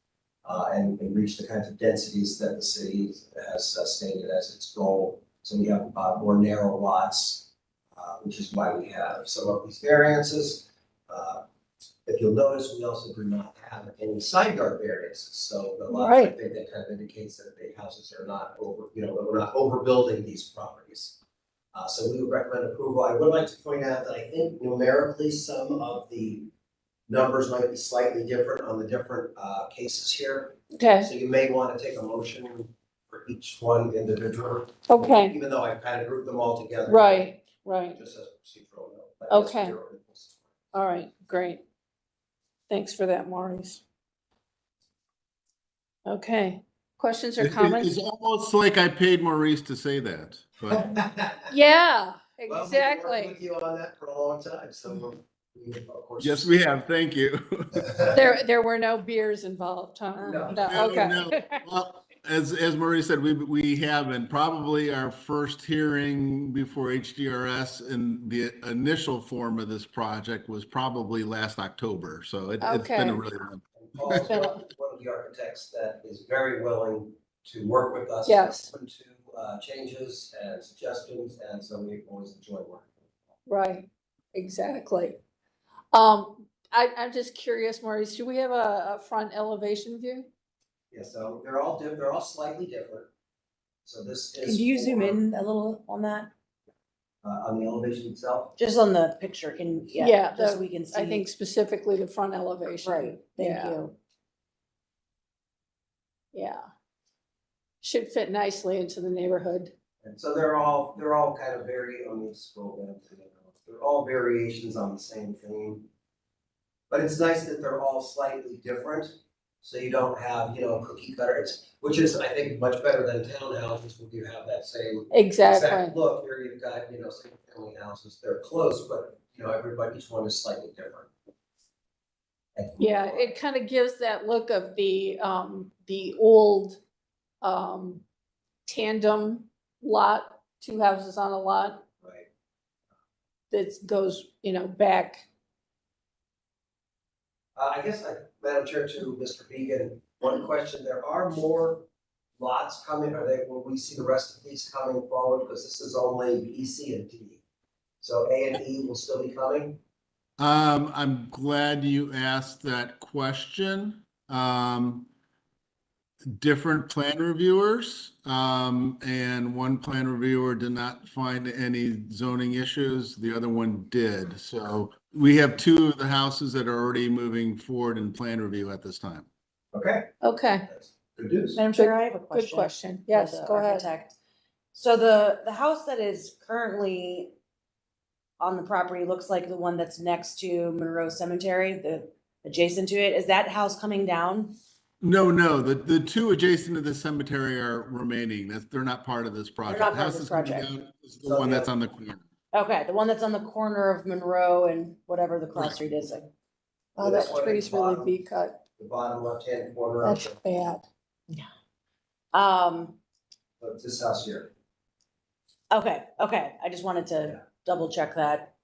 and reach the kinds of densities that the city has stated as its goal. So we have more narrow lots, which is why we have some of these variances. If you'll notice, we also do not have any side yard variances. So the lots, I think that kind of indicates that the houses are not we're not overbuilding these properties. So we would recommend approval. I would like to point out that I think numerically some of the numbers might be slightly different on the different cases here. Okay. So you may want to take a motion for each one individually. Okay. Even though I kind of grouped them all together. Right. Just as a procedural note. but yes, Okay. you're- All right, great. Thanks for that, Maurice. Okay, questions or comments? It's almost like I paid Maurice to say that, but Yeah, Well, we've been working exactly. with you on that for a long time, so we of course. yes, we have. Thank you. There were no beers involved, huh? No. Okay. No. Well, as Maurice said, we have, and probably our first hearing before HDRS in the initial form of this project was probably last October. So it's been a Okay. really long. Paul's one of the architects that is very willing to work with us. Yes. Open to changes and suggestions, and so we always enjoy working. Right, exactly. I'm just curious, Maurice, do we have a front elevation view? Yeah, so they're all slightly different. So this is. Could you zoom for, in a little on that? on the elevation itself? Just on the picture, Yeah, just so we can see. I think specifically the front elevation. Right, thank Yeah. you. Yeah. Should fit nicely into the neighborhood. And so they're all kind of let me scroll down to the, they're all variations on the same theme. But it's nice that they're all slightly different. So you don't have, cookie cutter, which is, I think, much better than townhouses where you have that same Exactly. exact look. Here you've got, single family houses, they're close, but each one is slightly different. Yeah, it kind of gives that look of the old tandem lot, 2 houses on a lot. Right. That goes, back. I guess, Madam Chair, to Mr. Began, one question, there are more lots coming, will we see the rest of these coming forward? Because this is only B, C, and D. So A and E will still be coming? I'm glad you asked that question. Different plan reviewers, and one plan reviewer did not find any zoning issues. The other one did. So we have 2 of the houses that are already moving forward in plan review at this time. Okay. Okay, Good news. Madam Chair, I have a question. good question. for Yes, the go ahead. architect. So the house that is currently on the property looks like the one that's next to Monroe Cemetery, the adjacent to it. Is that house coming down? No, the 2 adjacent to the cemetery are remaining. They're not part of this project. not part of House this that's coming project. down is the one that's on the corner. Okay, the one that's on the corner of Monroe and whatever the cross street is. Oh, that tree's really V-cut. The bottom left-hand corner of That's bad. this house here. Okay, I just wanted to double check that.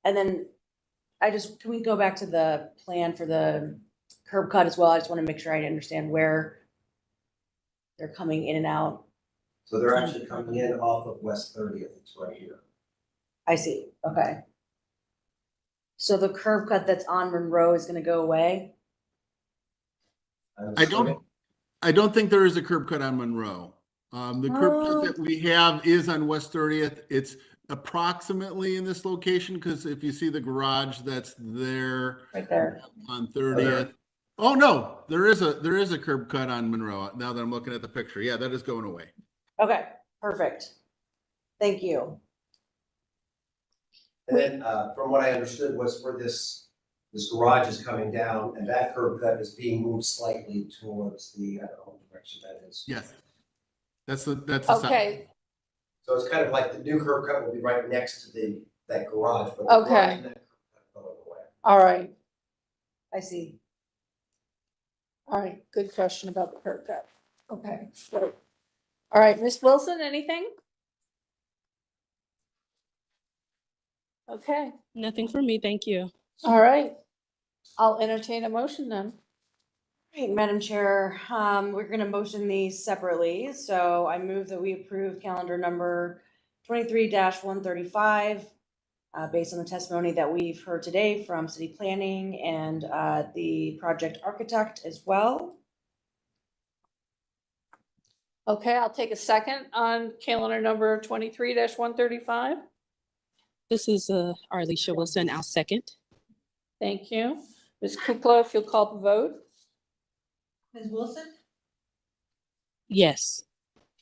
And then can we go back to the plan for the curb cut as well? I just want to make sure I understand where they're coming in and out. So they're actually coming in off of West 30th, it's right here. I see, okay. So the curb cut that's on Monroe is gonna go away? I don't think there is a curb cut on Monroe. The curb cut that we have is on West 30th. It's approximately in this location, because if you see the garage that's there. Right there. On 30th. Oh, no, there is a curb cut on Monroe, now that I'm looking at the picture. Yeah, that is going away. Okay, perfect. Thank you. And then, from what I understood was where this garage is coming down and that curb cut is being moved slightly towards the, I don't know what direction that is. Yes. That's the south. Okay, So it's kind of like the new curb cut will be right next to that garage, but the Okay. garage and that curb cut going away. all right, I see. all right, good question about the curb cut. Okay, great. All right, Ms. Wilson, anything? Okay, Nothing for me, thank you. all right. I'll entertain a motion then. Great, Madam Chair, we're gonna motion these separately, so I move that we approve calendar number 23-135, based on the testimony that we've heard today from city planning and, the project architect as well. Okay, I'll take a second on calendar number 23-135. This is Arlisha Wilson, I'll second. Thank you. Ms. Kukla, if you'll call the vote. Ms. Wilson, Yes.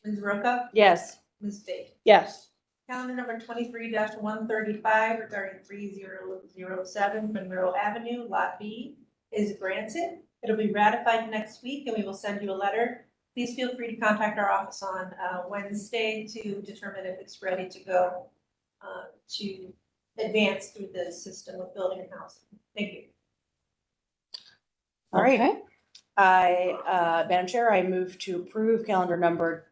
Ms. Roca, Yes. Ms. Fate. Yes. Calendar number 23-135 regarding 3007 Monroe Avenue, Lot B, is granted. It'll be ratified next week, and we will send you a letter. Please feel free to contact our office on Wednesday to determine if it's ready to go to advance through the system of building and housing. Thank you. All right. Okay. Madam Chair, I move to approve calendar number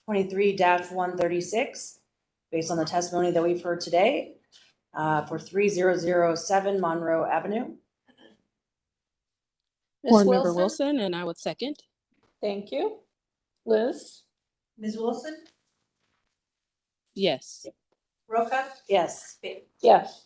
23-136, based on the testimony that we've heard today, for 3007 Monroe Avenue. Ms. Board Member Wilson, and I would second. Thank you. Liz? Ms. Wilson, Yes. Roca, Yes. Fate. Yes.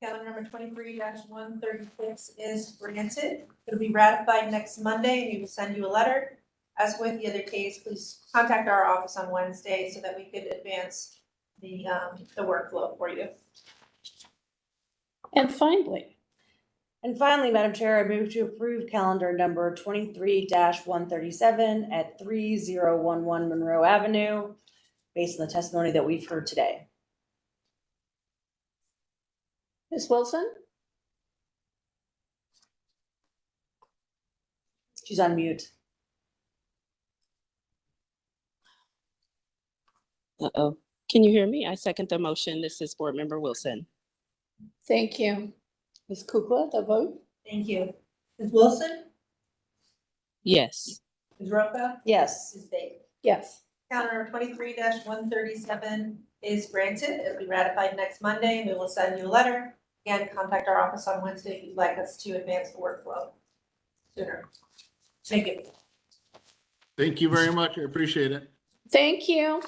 Calendar number 23-136 is granted. It'll be ratified next Monday, and we will send you a letter. As with the other case, please contact our office on Wednesday so that we could advance the workflow for you. And finally, Madam Chair, I move to approve calendar number 23-137 at 3011 Monroe Avenue, based on the testimony that we've heard today. Ms. Wilson? She's on mute. Uh-oh. Can you hear me? I second the motion. This is Board Member Wilson. Thank you. Ms. Kukla, the vote? Thank you. Ms. Wilson, Yes. Ms. Roca, Yes. Ms. Fate. Yes. Calendar 23-137 is granted. It'll be ratified next Monday, and we will send you a letter. Again, contact our office on Wednesday if you'd like us to advance the workflow sooner. Thank you. Thank you very much. I appreciate it. Thank you.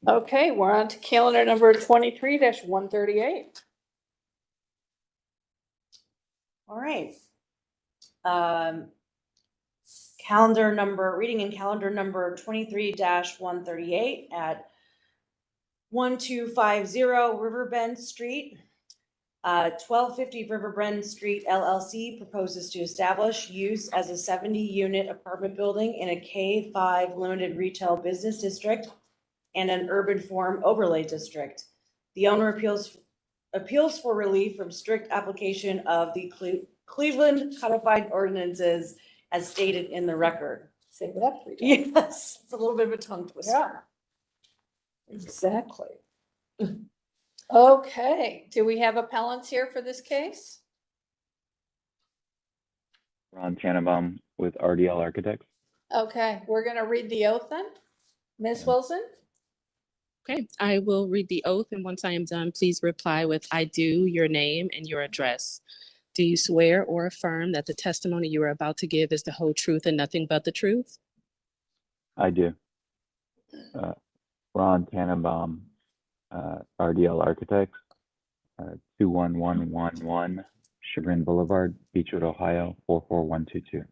Okay, we're on to calendar number 23-138. All right. Reading in calendar number 23-138 at 1250 Riverbend Street. 1250 Riverbend Street LLC proposes to establish use as a 70-unit apartment building in a K5 limited retail business district and an urban form overlay district. The owner appeals for relief from strict application of the Cleveland codified ordinances as stated in the record. Say that 3 times. Yes, it's a little bit of a tongue twister. Yeah. Exactly. Okay, do we have appellants here for this case? Ron Tannenbaum with RDL Architects. Okay, we're gonna read the oath then. Ms. Wilson? Okay, I will read the oath, and once I am done, please reply with "I do," your name and your address. Do you swear or affirm that the testimony you are about to give is the whole truth and nothing but the truth? I do. Ron Tannenbaum, RDL Architects, 21111 Chagrin Boulevard, Beechwood, Ohio, 44122.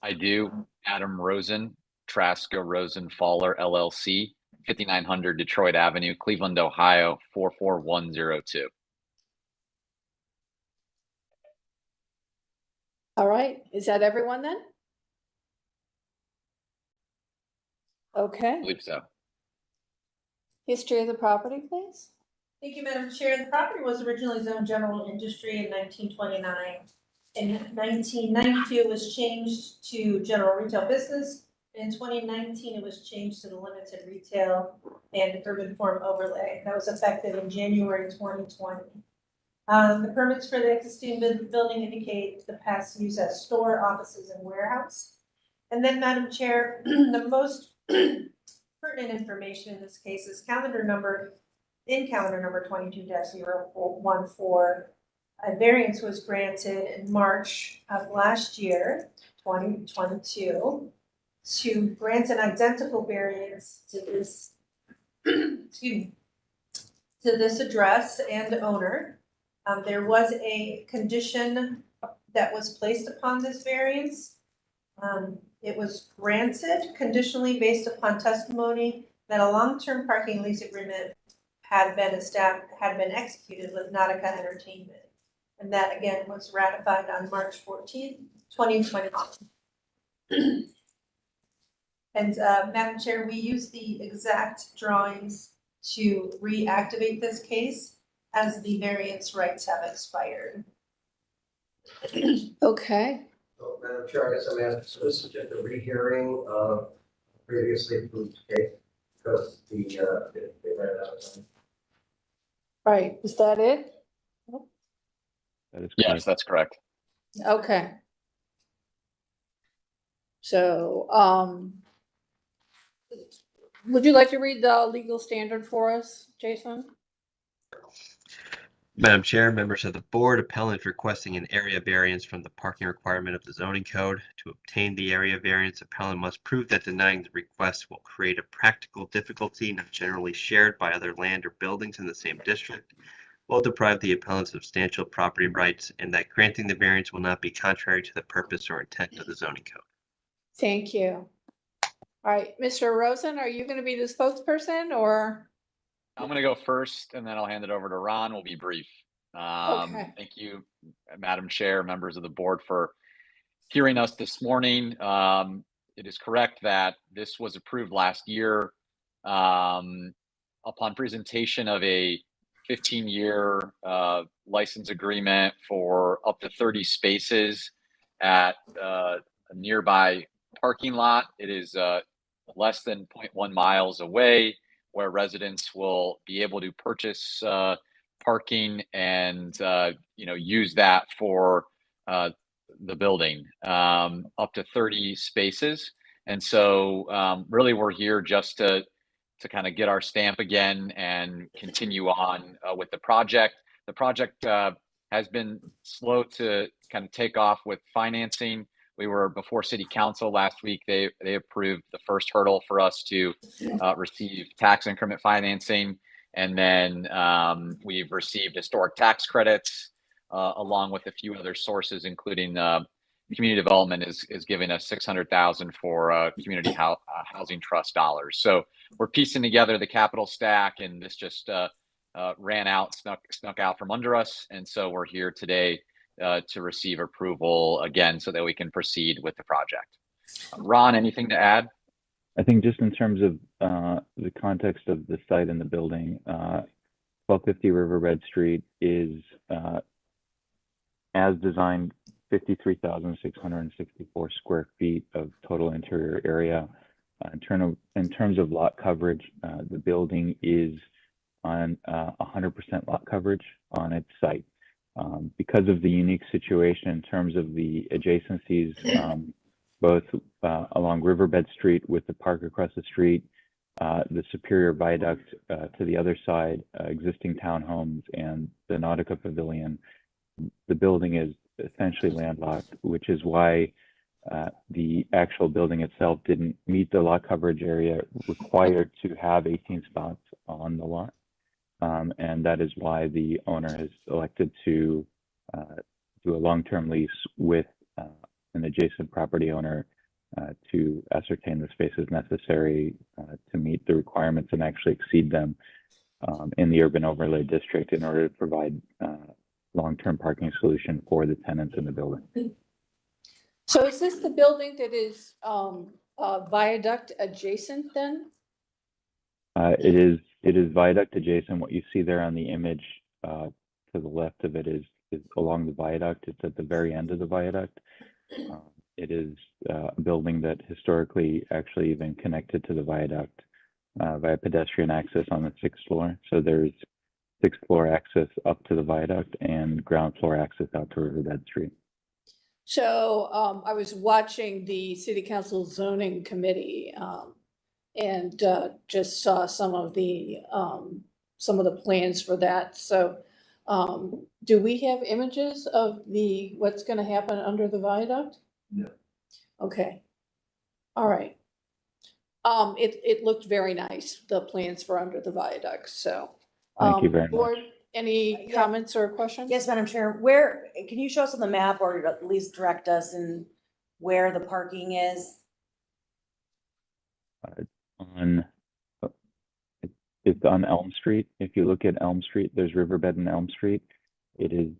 I do. Adam Rosen, Trasco Rosen Fowler LLC, 5900 Detroit Avenue, Cleveland, Ohio, 44102. All right, is that everyone then? I Okay, believe so. history of the property, please. Thank you, Madam Chair. The property was originally zoned general industry in 1929. In 1992, it was changed to general retail business. In 2019, it was changed to the limited retail and urban form overlay. That was effective in January 2020. The permits for the existing building indicate the past use as store, offices, and warehouse. And then, Madam Chair, the most pertinent information in this case is calendar number 22-014. A variance was granted in March of last year, 2022, to grant an identical variance to this, excuse me, to this address and owner. There was a condition that was placed upon this variance. It was granted conditionally based upon testimony that a long-term parking lease agreement had been executed with Nautica Entertainment. And that again was ratified on March 14th, 2022. And Madam Chair, we used the exact drawings to reactivate this case as the variance rights have expired. Okay, So, Madam Chair, I guess I'm asking, so this is just a rehearing of previously approved case because they ran out of time. right, is that it? That is Yes, correct. that's correct. Okay. So, would you like to read the legal standard for us, Jason? Madam Chair, members of the board, appellant requesting an area variance from the parking requirement of the zoning code. To obtain the area variance, appellant must prove that denying the request will create a practical difficulty not generally shared by other land or buildings in the same district, will deprive the appellant of substantial property rights, and that granting the variance will not be contrary to the purpose or intent of the zoning code. Thank you. All right, Mr. Rosen, are you going to be the spokesperson or? I'm going to go first and then I'll hand it over to Ron. We'll be brief. Okay. Thank you, Madam Chair, members of the board, for hearing us this morning. It is correct that this was approved last year upon presentation of a 15-year license agreement for up to 30 spaces at a nearby parking lot. It is less than 0.1 miles away, where residents will be able to purchase parking and use that for the building, up to 30 spaces. And so really we're here just to kind of get our stamp again and continue on with the project. The project has been slow to kind of take off with financing. We were before City Council last week. They approved the first hurdle for us to receive tax increment financing. And then we've received historic tax credits along with a few other sources, including community development is giving us $600,000 for community housing trust dollars. So we're piecing together the capital stack, and this just ran out, snuck out from under us. And so we're here today to receive approval again so that we can proceed with the project. Ron, anything to add? I think just in terms of the context of the site and the building, 1250 Riverbed Street is, as designed, 53,664 square feet of total interior area. In terms of lot coverage, the building is on 100% lot coverage on its site. Because of the unique situation in terms of the adjacencies, both along Riverbed Street with the park across the street, the Superior Viaduct to the other side, existing townhomes, and the Nautica Pavilion. The building is essentially landlocked, which is why the actual building itself didn't meet the lot coverage area required to have 18 spots on the lot. And that is why the owner has elected to do a long-term lease with an adjacent property owner to ascertain the spaces necessary to meet the requirements and actually exceed them in the urban overlay district in order to provide long-term parking solution for the tenants in the building. So is this the building that is viaduct adjacent then? It is viaduct adjacent. What you see there on the image to the left of it is along the viaduct. It's at the very end of the viaduct. It is a building that historically actually even connected to the viaduct via pedestrian access on the 6th floor. So there's 6th floor access up to the viaduct and ground floor access out to Riverbed Street. So I was watching the City Council Zoning Committee and just saw some of the plans for that. So do we have images of what's going to happen under the viaduct? No. Okay. All right. It looked very nice, the plans for under the viaduct. So Thank you very much. Board, any comments or questions? Yes, Madam Chair, where, can you show us on the map or at least direct us in where the parking is? It's on Elm Street. If you look at Elm Street, there's Riverbed and Elm Street. It is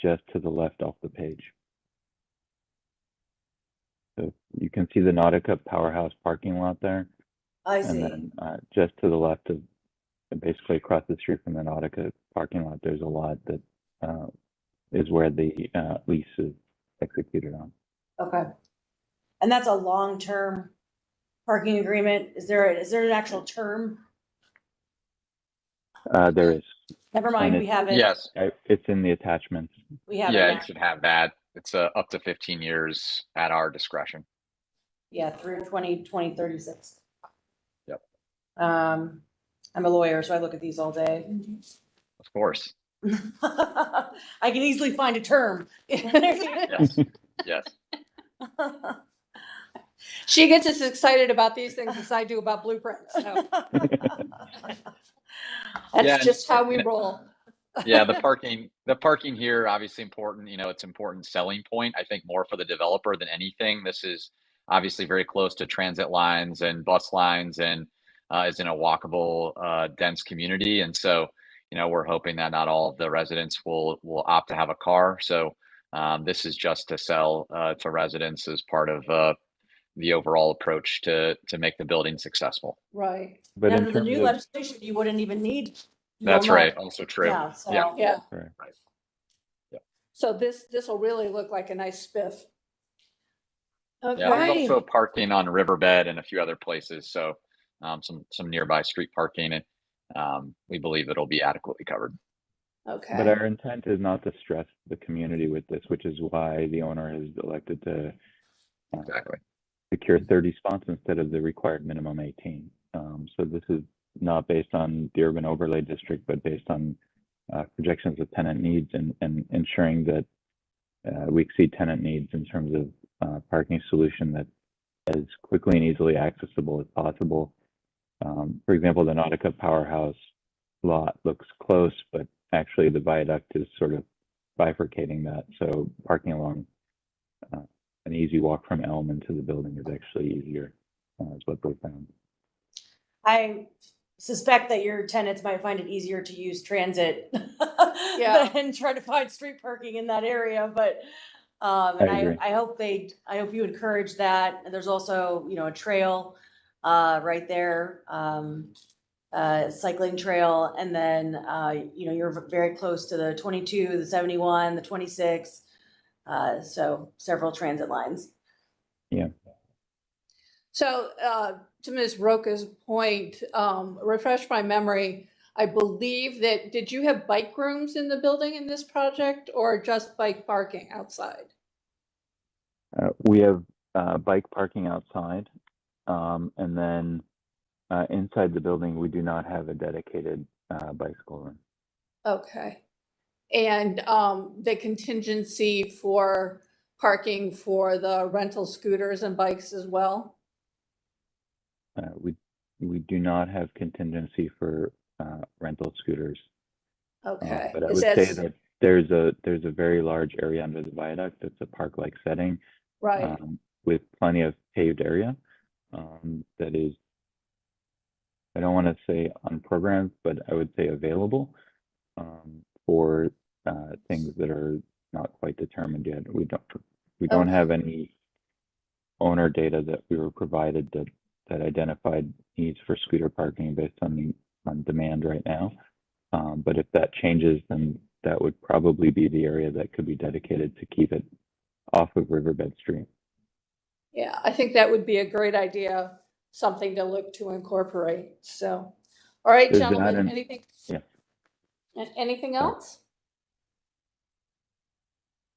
just to the left off the page. So you can see the Nautica Powerhouse parking lot there. I see. And then just to the left of, basically across the street from the Nautica parking lot, there's a lot that is where the lease is executed on. Okay. And that's a long-term parking agreement? Is there an actual term? There is. Never mind, we have it. Yes. It's in the attachments. We have Yeah, it. you should have that. It's up to 15 years at our discretion. Yeah, through 2036. Yep. I'm a lawyer, so I look at these all day. Of course. I can easily find a term. Yes. Yes. She gets as excited about these things as I do about blueprints. So. That's just how we roll. Yeah, the parking here, obviously important, it's important selling point, I think more for the developer than anything. This is obviously very close to transit lines and bus lines and is in a walkable, dense community. And so, we're hoping that not all of the residents will opt to have a car. So this is just to sell to residents as part of the overall approach to make the building successful. Right. But under the new legislation, you wouldn't even need. That's right. Also true. Yeah. So. Yeah. Right. Yeah. So this will really look like a nice spiff. Okay. Yeah, there's also parking on Riverbed and a few other places. So some nearby street parking, and we believe it'll be adequately covered. Okay. But our intent is not to stress the community with this, which is why the owner has elected to exactly secure 30 spots instead of the required minimum 18. So this is not based on the urban overlay district, but based on projections of tenant needs and ensuring that we exceed tenant needs in terms of parking solution that as quickly and easily accessible as possible. For example, the Nautica Powerhouse lot looks close, but actually the viaduct is sort of bifurcating that. So parking along an easy walk from Elm into the building is actually easier, is what they found. I suspect that your tenants might find it easier to use transit than try to find street parking in that area. But I hope you encourage that. And there's also, a trail right there, cycling trail. And then, you're very close to the 22, the 71, the 26. So several transit lines. Yeah. So to Ms. Roca's point, refresh my memory. I believe that, did you have bike rooms in the building in this project or just bike parking outside? We have bike parking outside. And then inside the building, we do not have a dedicated bicycle room. Okay. And the contingency for parking for the rental scooters and bikes as well? We do not have contingency for rental scooters. Okay. But I would say that there's a very large area under the viaduct that's a park-like setting. Right. With plenty of paved area that is, I don't want to say unprogrammed, but I would say available for things that are not quite determined yet. We don't have any owner data that we were provided that identified needs for scooter parking based on demand right now. But if that changes, then that would probably be the area that could be dedicated to keep it off of Riverbed Street. Yeah, I think that would be a great idea, something to look to incorporate. So, all right, Does that gentlemen, anything? Yeah. Anything else?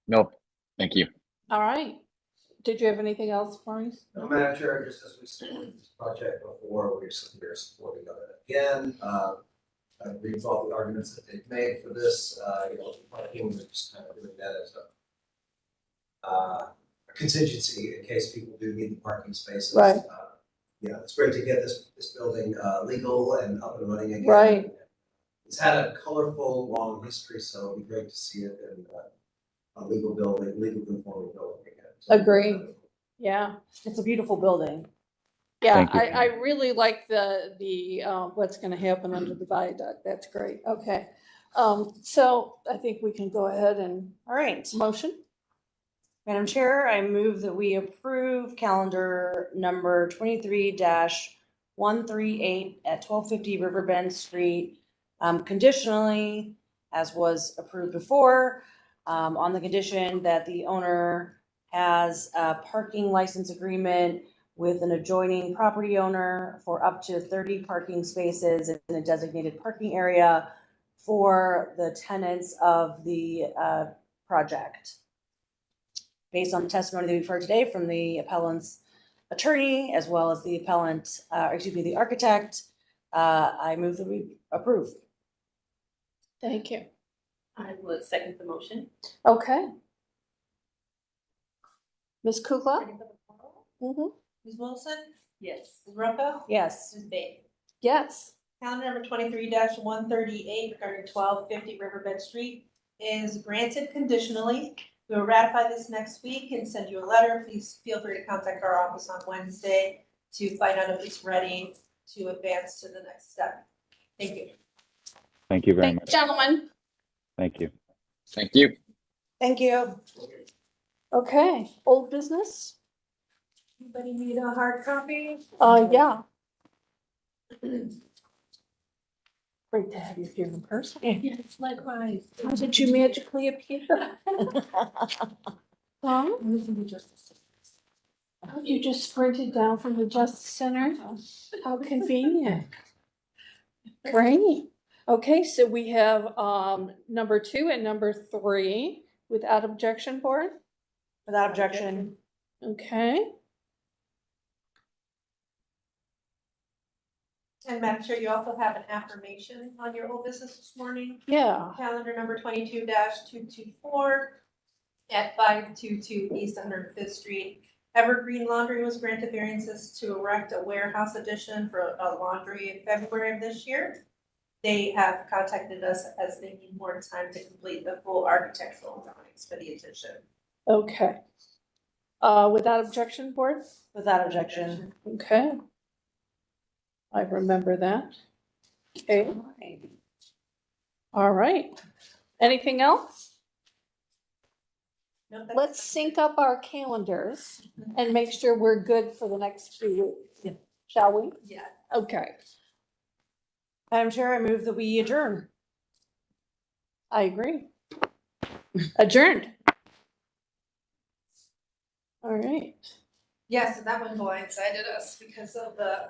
Nope. Thank you. All right. Did you have anything else, Maurice? No, Madam Chair, just as we supported this project before, we're supporting of it again. I agree with all the arguments that they've made for this. Parking, we're just kind of doing that as a contingency in case people do need the parking spaces. Right. It's great to get this building legal and up and running again. Right. It's had a colorful, long history, so it'd be great to see it in a legal building, legal conforming building again. So, Agree. Yeah. It's a beautiful building. Yeah, Thank you. I really like the what's going to happen under the viaduct. That's great. Okay. So I think we can go ahead and All right. motion. Madam Chair, I move that we approve calendar number 23-138 at 1250 Riverbend Street, conditionally, as was approved before, on the condition that the owner has a parking license agreement with an adjoining property owner for up to 30 parking spaces in a designated parking area for the tenants of the project. Based on the testimony that we've heard today from the appellant's attorney, as well as the appellant, the architect, I move that we approve. Thank you. I will second the motion. Okay. Ms. Kukla? Mm-hmm. Ms. Wilson? Yes. Ms. Rumpo? Yes. Ms. Bates? Yes. Calendar number 23-138 regarding 1250 Riverbed Street is granted conditionally. We will ratify this next week and send you a letter. Please feel free to contact our office on Wednesday to find out if it's ready to advance to the next step. Thank you. Thank you very Thank you, much. gentlemen. Thank you. Thank you. Thank you. Okay, old business? Anybody need a hard copy? Yeah. Great to have you here in person. Yes, likewise. How did you magically appear? Huh? Oh, you just sprinted down from the Justice Center? How convenient. Great. Okay, so we have number 2 and number 3 without objection, board? Without objection. Okay. And Madam Chair, you also have an affirmation on your old business this morning. Yeah. Calendar number 22-224 at 522 East 105th Street. Evergreen Laundry was granted variances to erect a warehouse addition for a laundry in February of this year. They have contacted us as they need more time to complete the full architectural drawings for the addition. Okay. Without objection, board? Without objection. Okay. I remember that. Okay. All right. Anything else? Nope, Let's sync up our calendars and make sure we're good for the next few weeks. Shall we? Yeah. Okay. Madam Chair, I move that we adjourn. I agree. Adjourned. All right. Yes, and that one blindsided us because of the